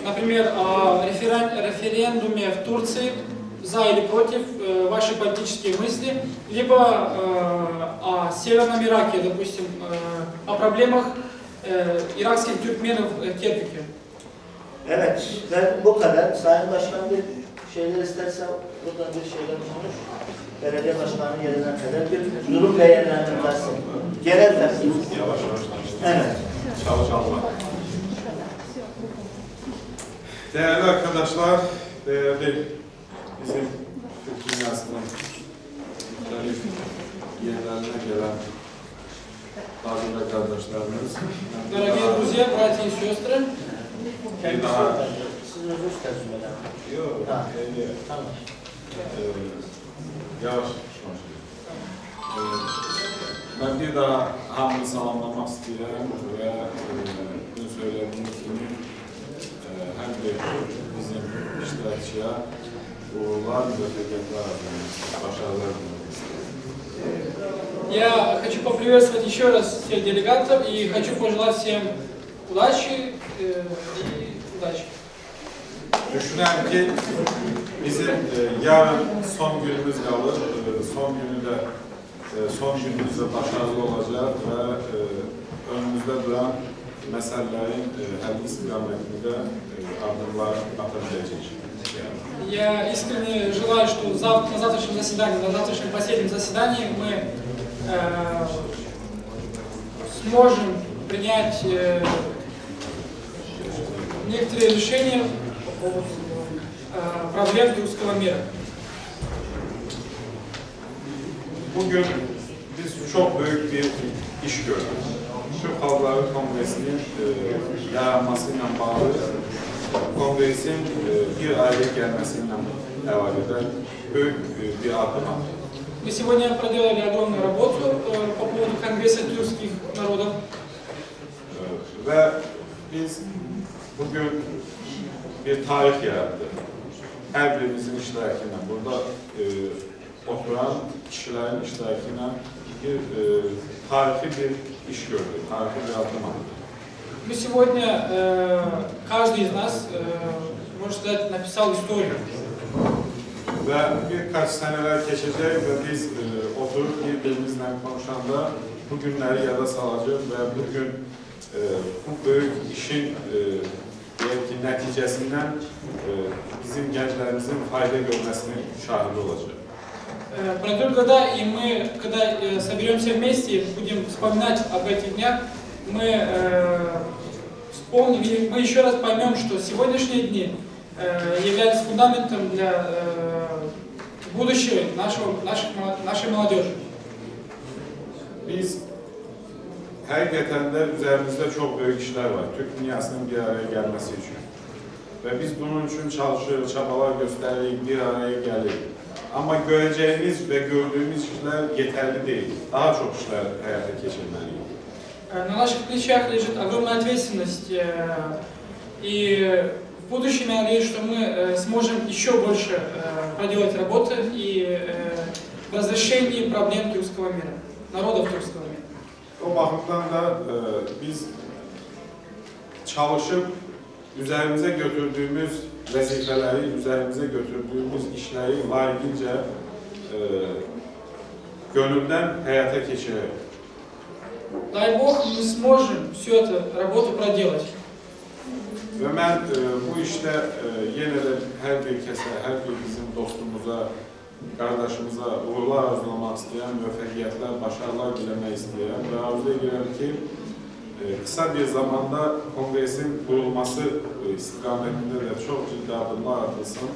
например, о референдуме в Турции за или против ваши политические мысли, либо о Северном Ираке, допустим, о проблемах irakskих Türkmenов Kerkük'ü. Evet, ben bu kadar. Sayın Başkan bir şeyler isterse buradan bir şeyler konuş. Belediye Başkanı yerine kadar bir durum değerlendirmesi. Genel tersi. Yavaş yavaş. Evet. Çalışalım. Değerli arkadaşlar, değerli bizim Türk dünyasının muhtelif yerlerine gelen bazı kardeşlerimiz. Дорогие друзья, братья и сестры, Bir daha Siz özür istersiniz. yok, Tamam. yavaş. Ben bir daha hamını salamlamak istiyorum ve bunu söylediğiniz gibi hem de bizim iştirakçıya uğurlar, müveffekiyetler arzulayabiliriz, başarılar diliyorum. я хочу поприветствовать еще раз всех делегатов и хочу пожелать всем удачи и удачи. Düşünüyorum ki bizim yarın son günümüz kalır. Son günümüzde başarılı olacak ve önümüzde duran meselelerin həlli istikametinde adımlar atabilecek. Я искренне желаю, что на завтрашнем заседании, на завтрашнем последнем заседании мы сможем принять некоторые решения по поводу проблем русского мира. Bugün biz çok büyük bir iş gördük. Türk Halkları Kongresi'nin yaranmasıyla bağlı Kongresin bir araya gelmesiyle evvelden büyük bir adım attı. Мы сегодня проделали огромную работу по поводу Конгресса тюркских народов. Ve biz bugün bir tarih yarattık. Her birimizin iştirakiyle, burada oturan kişilerin iştirakiyle bir tarihi bir iş gördük, tarihi bir adım attık. Мы сегодня, каждый из нас, можно сказать, написал историю. Ve birkaç seneler geçecek ve biz oturup birbirimizle konuşanda bu günleri yada salacağız ve bugün bu büyük işin belki neticesinden bizim gençlerimizin fayda görmesinin şahidi olacak. Пройдут года, и мы, когда соберемся вместе, будем вспоминать об этих днях, мы вспомним, мы еще раз поймем, что сегодняшние дни являются фундаментом для будущего нашей молодежи. Biz hakikaten de üzerimizde çok büyük işler var. Türk dünyasının bir araya gelmesi için. Ve biz bunun için çalışıyoruz, çabalar gösteriyoruz, bir araya geliyoruz. Ama göreceğimiz ve gördüğümüz işler yeterli değil. Daha çok işler hayata geçirmeliyiz. На наших плечах лежит огромная ответственность, и в будущем я надеюсь, что мы сможем еще больше проделать работы и в разрешении проблем тюркского мира, народов тюркского мира. O bakımdan da biz çalışıp üzerimize götürdüğümüz vazifeleri, üzerimize götürdüğümüz işleri layıkınca gönülden hayata geçirelim. Дай Бог, мы сможем всю эту работу проделать. Ve ben bu işte yeniden her bir kese, her bir bizim dostumuza, kardeşimize uğurlar arzulamak isteyen, müveffekiyetler, başarılar dilemek isteyen ve arzu ediyorum ki kısa bir zamanda kongresin kurulması istikametinde de çok ciddi adımlar atılsın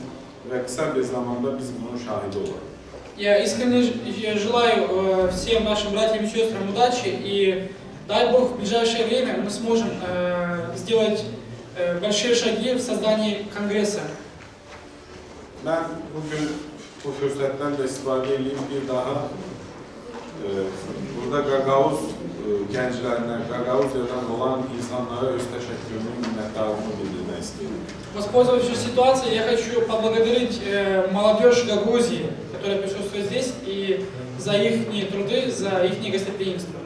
ve kısa bir zamanda biz bunun şahidi olalım. Я искренне желаю всем нашим братьям и сестрам удачи, и дай Бог в ближайшее время мы сможем сделать большие шаги в создании Конгресса. Ben bugün bu fırsattan da istifade edeyim bir daha burada Gagavuz gençlerine, Gagavuzya'dan olan insanlara öz teşekkürümü, minnettarlığımı bildirmek istiyorum. Воспользовавшись ситуацией, я хочу поблагодарить молодежь Гагаузии, которая присутствует здесь, и за их труды, за их гостеприимство.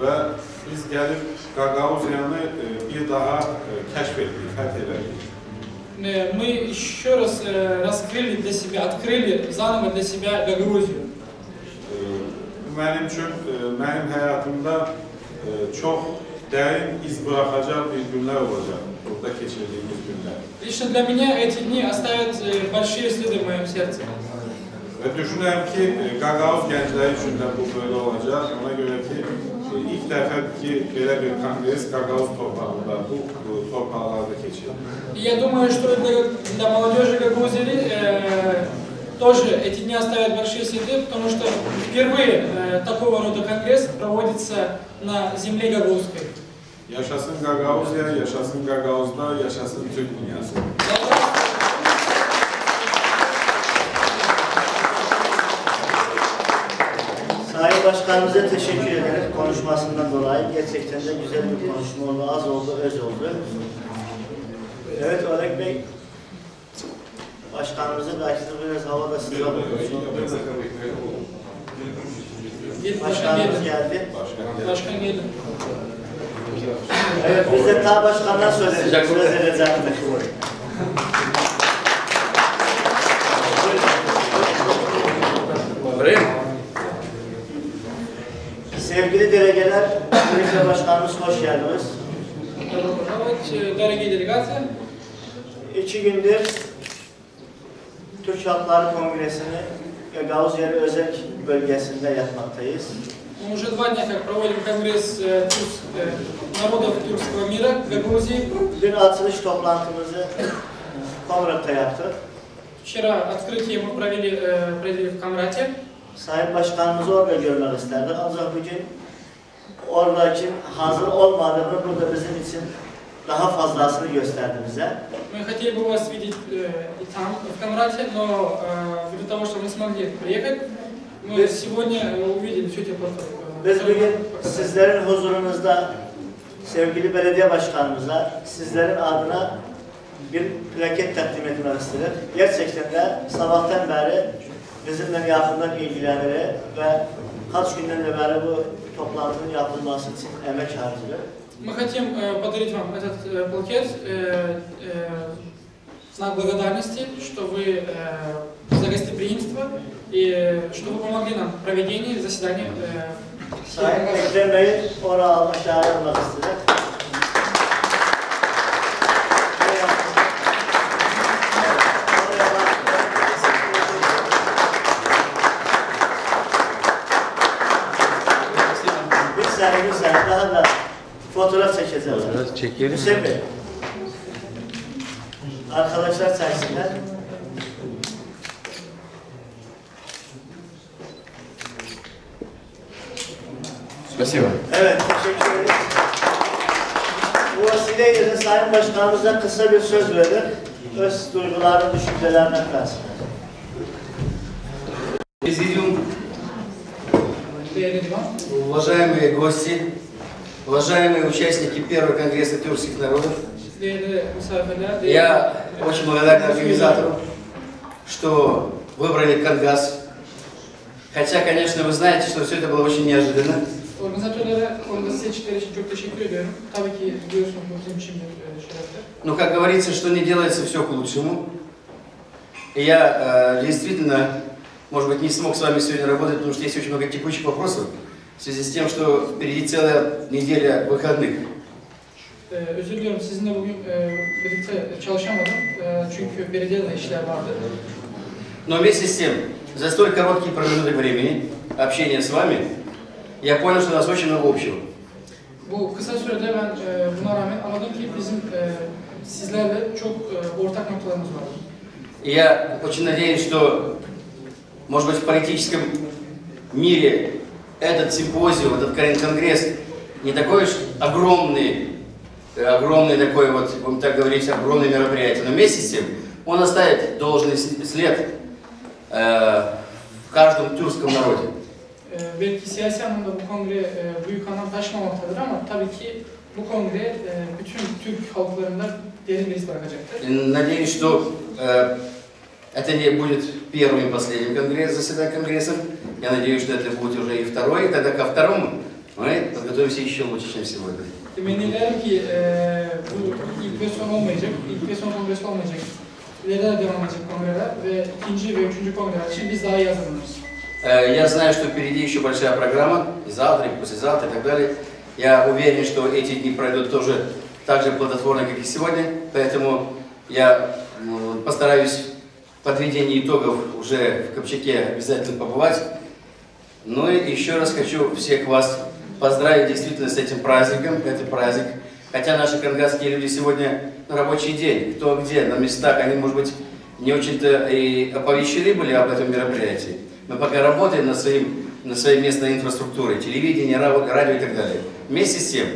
Ve biz gelip Gagavuzyanı bir daha keşfettik, fethederdik. мы еще раз раскрыли для себя, открыли заново для себя Гагаузию. Benim için, benim hayatımda çok derin iz bırakacak bir günler olacak. Burada geçirdiğimiz günler. Лично для меня эти дни оставят большие следы в моем сердце. Ve düşünüyorum ki Gagauz gençleri için de bu böyle olacak. Ona göre ki ilk defa ki böyle bir kongres Gagauz torpağında, bu torpağlarda geçiyor. Я думаю, что для молодежи Гагаузии тоже эти дни оставят большие следы, потому что впервые такого рода конгресс проводится на земле Гагаузской. Yaşasın Gagauzya, yaşasın Gagauz'da, yaşasın Türk dünyası. Sayın Başkanımıza teşekkür ederim konuşmasından dolayı. Gerçekten de güzel bir konuşma oldu, az oldu, öz oldu. Evet Oleg Bey, Başkanımızın karşısında biraz havada sıcak oldu. Başkanımız geldi. Başkan geldi. Evet, biz de ta başkandan söyledik. Söz edeceğim. Sevgili delegeler, Türkiye Başkanımız hoş geldiniz. Дорогие делегаты, 2 gündür Türk Halkları Kongresi'ni Gagauzya Özerk bölgesinde yapmaktayız. Мы уже 2 дня как проводим конгресс народов тюркского мира в Гагаузии. Dün açılış toplantımızı Komrat'ta yaptık. Вчера открытие мы провели в Комрате. Sayın Başkanımızı orada görmek isterdik. Ancak bugün oradaki hazır olmadığını burada bizim için daha fazlasını gösterdi bize. Мы хотели бы вас видеть и там, в Комрате, но ввиду того, что мы смогли приехать, мы сегодня увидели всю эту платформу. Biz bugün sizlerin huzurunuzda sevgili belediye başkanımıza sizlerin adına bir plaket takdim etmek istedim. Gerçekten de sabahtan beri bizimle yakından ilgilenerek ve kaç günden de beri bu toplantının yapılması için emek harcıyor. Мы хотим подарить вам этот плакет, знак благодарности, что вы за гостеприимство и что вы помогли нам в проведении заседания. Sayın Ekrem Bey'i oraya aşağıya almak istedim. Bir saniye daha da fotoğraf çekeceğiz. Fotoğraf çekelim. Hüseyin Bey. Arkadaşlar çeksinler. Спасибо. Evet, teşekkür ederim. Bu vesileyle de Sayın Başkanımıza kısa bir söz verir. Öz duygularını, düşüncelerini versin. Президиум, уважаемые гости, уважаемые участники Первого конгресса тюркских народов, я очень благодарен организатору, что выбрали Кангас. Хотя, конечно, вы знаете, что все это было очень неожиданно. Но, как говорится, что не делается, все к лучшему. И я действительно, может быть, не смог с вами сегодня работать, потому что есть очень много текущих вопросов, в связи с тем, что впереди целая неделя выходных. Özür diliyorum, sizinle bugün birlikte çalışamadım çünkü belediyede işler vardı. Но вместе с тем, за столь короткий промежуток времени общения с вами, я понял, что у нас очень много общего. Bu kısa sürede ben buna rağmen anladım ki bizim sizlerle çok ortak noktalarımız var. Я очень надеюсь, что, может быть, в политическом мире этот симпозиум, этот конгресс не такой уж огромный такой вот, будем так говорить, огромное мероприятие, но вместе с тем он оставит должный след в каждом тюркском народе. Belki siyasi anlamda bu kongre büyük anlam taşımamaktadır ama tabii ki bu kongre bütün Türk halklarında derin bir iz bırakacaktır. Надеюсь, что это не будет первым и последним заседанием конгресса. Я надеюсь, что это будет уже и второй, и тогда ко второму Мы подготовимся еще лучше, чем сегодня. Temenni ederim ki bu ilk ve son olmayacak, ilk ve son kongresi olmayacak. İleride de devam edecek kongreler ve ikinci ve üçüncü kongreler için biz daha iyi hazırlanırız. Я знаю, что впереди еще большая программа, и завтра, и послезавтра, и так далее. Я уверен, что эти дни пройдут тоже так же плодотворно, как и сегодня, поэтому я постараюсь в подведении итогов уже в Копчаке обязательно побывать. Ну и еще раз хочу всех вас поздравить действительно с этим праздником. Это праздник. Хотя наши конгасские люди сегодня на рабочий день, кто где, на местах, они, может быть, не очень-то и оповещены были об этом мероприятии. Мы пока работаем над своей местной инфраструктурой, телевидение, радио и так далее. Вместе с тем,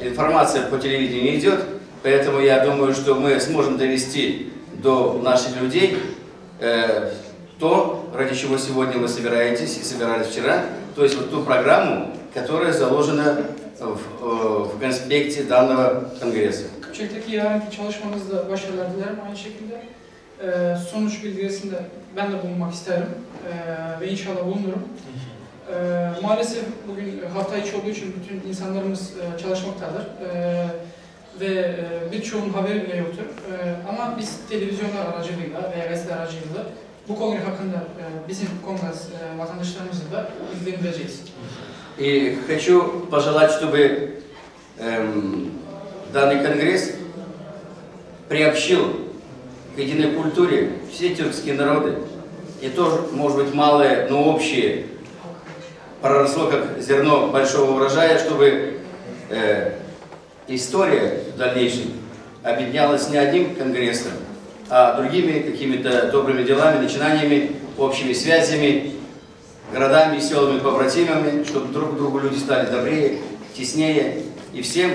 информация по телевидению идет, поэтому я думаю, что мы сможем довести до наших людей то, ради чего сегодня вы собираетесь и собирались вчера, то есть вот ту программу, которая заложена в конспекте данного конгресса. Kıpçak'taki yarınki çalışmanızda başarılar dilerim. Aynı şekilde sonuç bildirisinde ben de bulunmak isterim ve inşallah bulunurum. Maalesef bugün hafta içi olduğu için bütün insanlarımız çalışmaktadır ve birçoğunun haberi bile yoktur. Ama biz televizyonlar aracılığıyla veya gazete aracılığıyla bu kongre hakkında bizim kongres vatandaşlarımızla da ilgilendireceğiz. И хочу пожелать, чтобы данный конгресс приобщил к единой культуре все тюркские народы. И тоже, может быть, малое, но общее проросло как зерно большого урожая, чтобы история в дальнейшем объединялась не одним конгрессом, а другими какими-то добрыми делами, начинаниями, общими связями, городами и селами побратимами, чтобы друг к другу люди стали добрее, теснее, и всем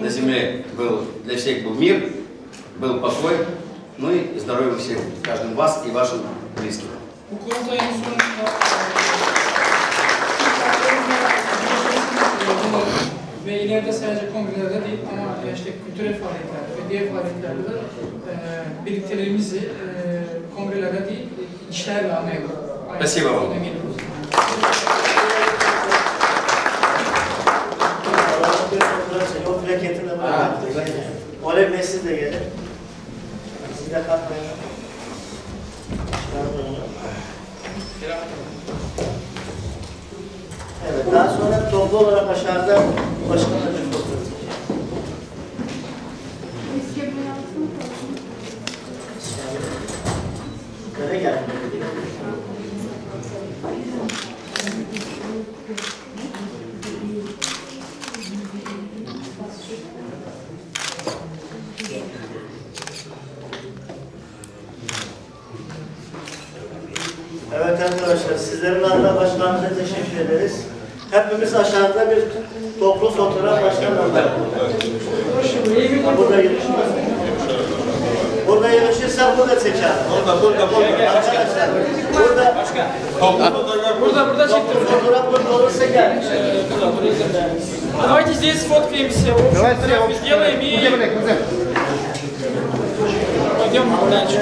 на земле для всех был мир, был покой, ну и здоровья всех, каждым вас и вашим близким. Ve ileride sadece kongrelerde değil ama işte kültürel faaliyetlerde ve diğer faaliyetlerde de birliktelerimizi kongrelerde değil, işlerle anlayalım. Спасибо вам. Yok plaketini bıraktık. Olev Bey siz de gelin. Siz de kalkmayın. Evet, daha sonra toplu olarak aşağıda başkanla bir fotoğraf çekeceğim. Yukarı gel. Evet arkadaşlar, sizlerin adına başkanımıza teşekkür ederiz. Hepimiz aşağıda bir toplu fotoğraf başkanımızla. Burada yürüyüşürüz. Burada yürüyüşürsen burada çeker. Burada. Arkadaşlar, burada çektim. Fotoğraf burada olursa gel. Давайте здесь сфоткаемся, общий сделаем и пойдем дальше.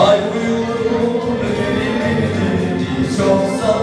Ay uyurum, çok sağ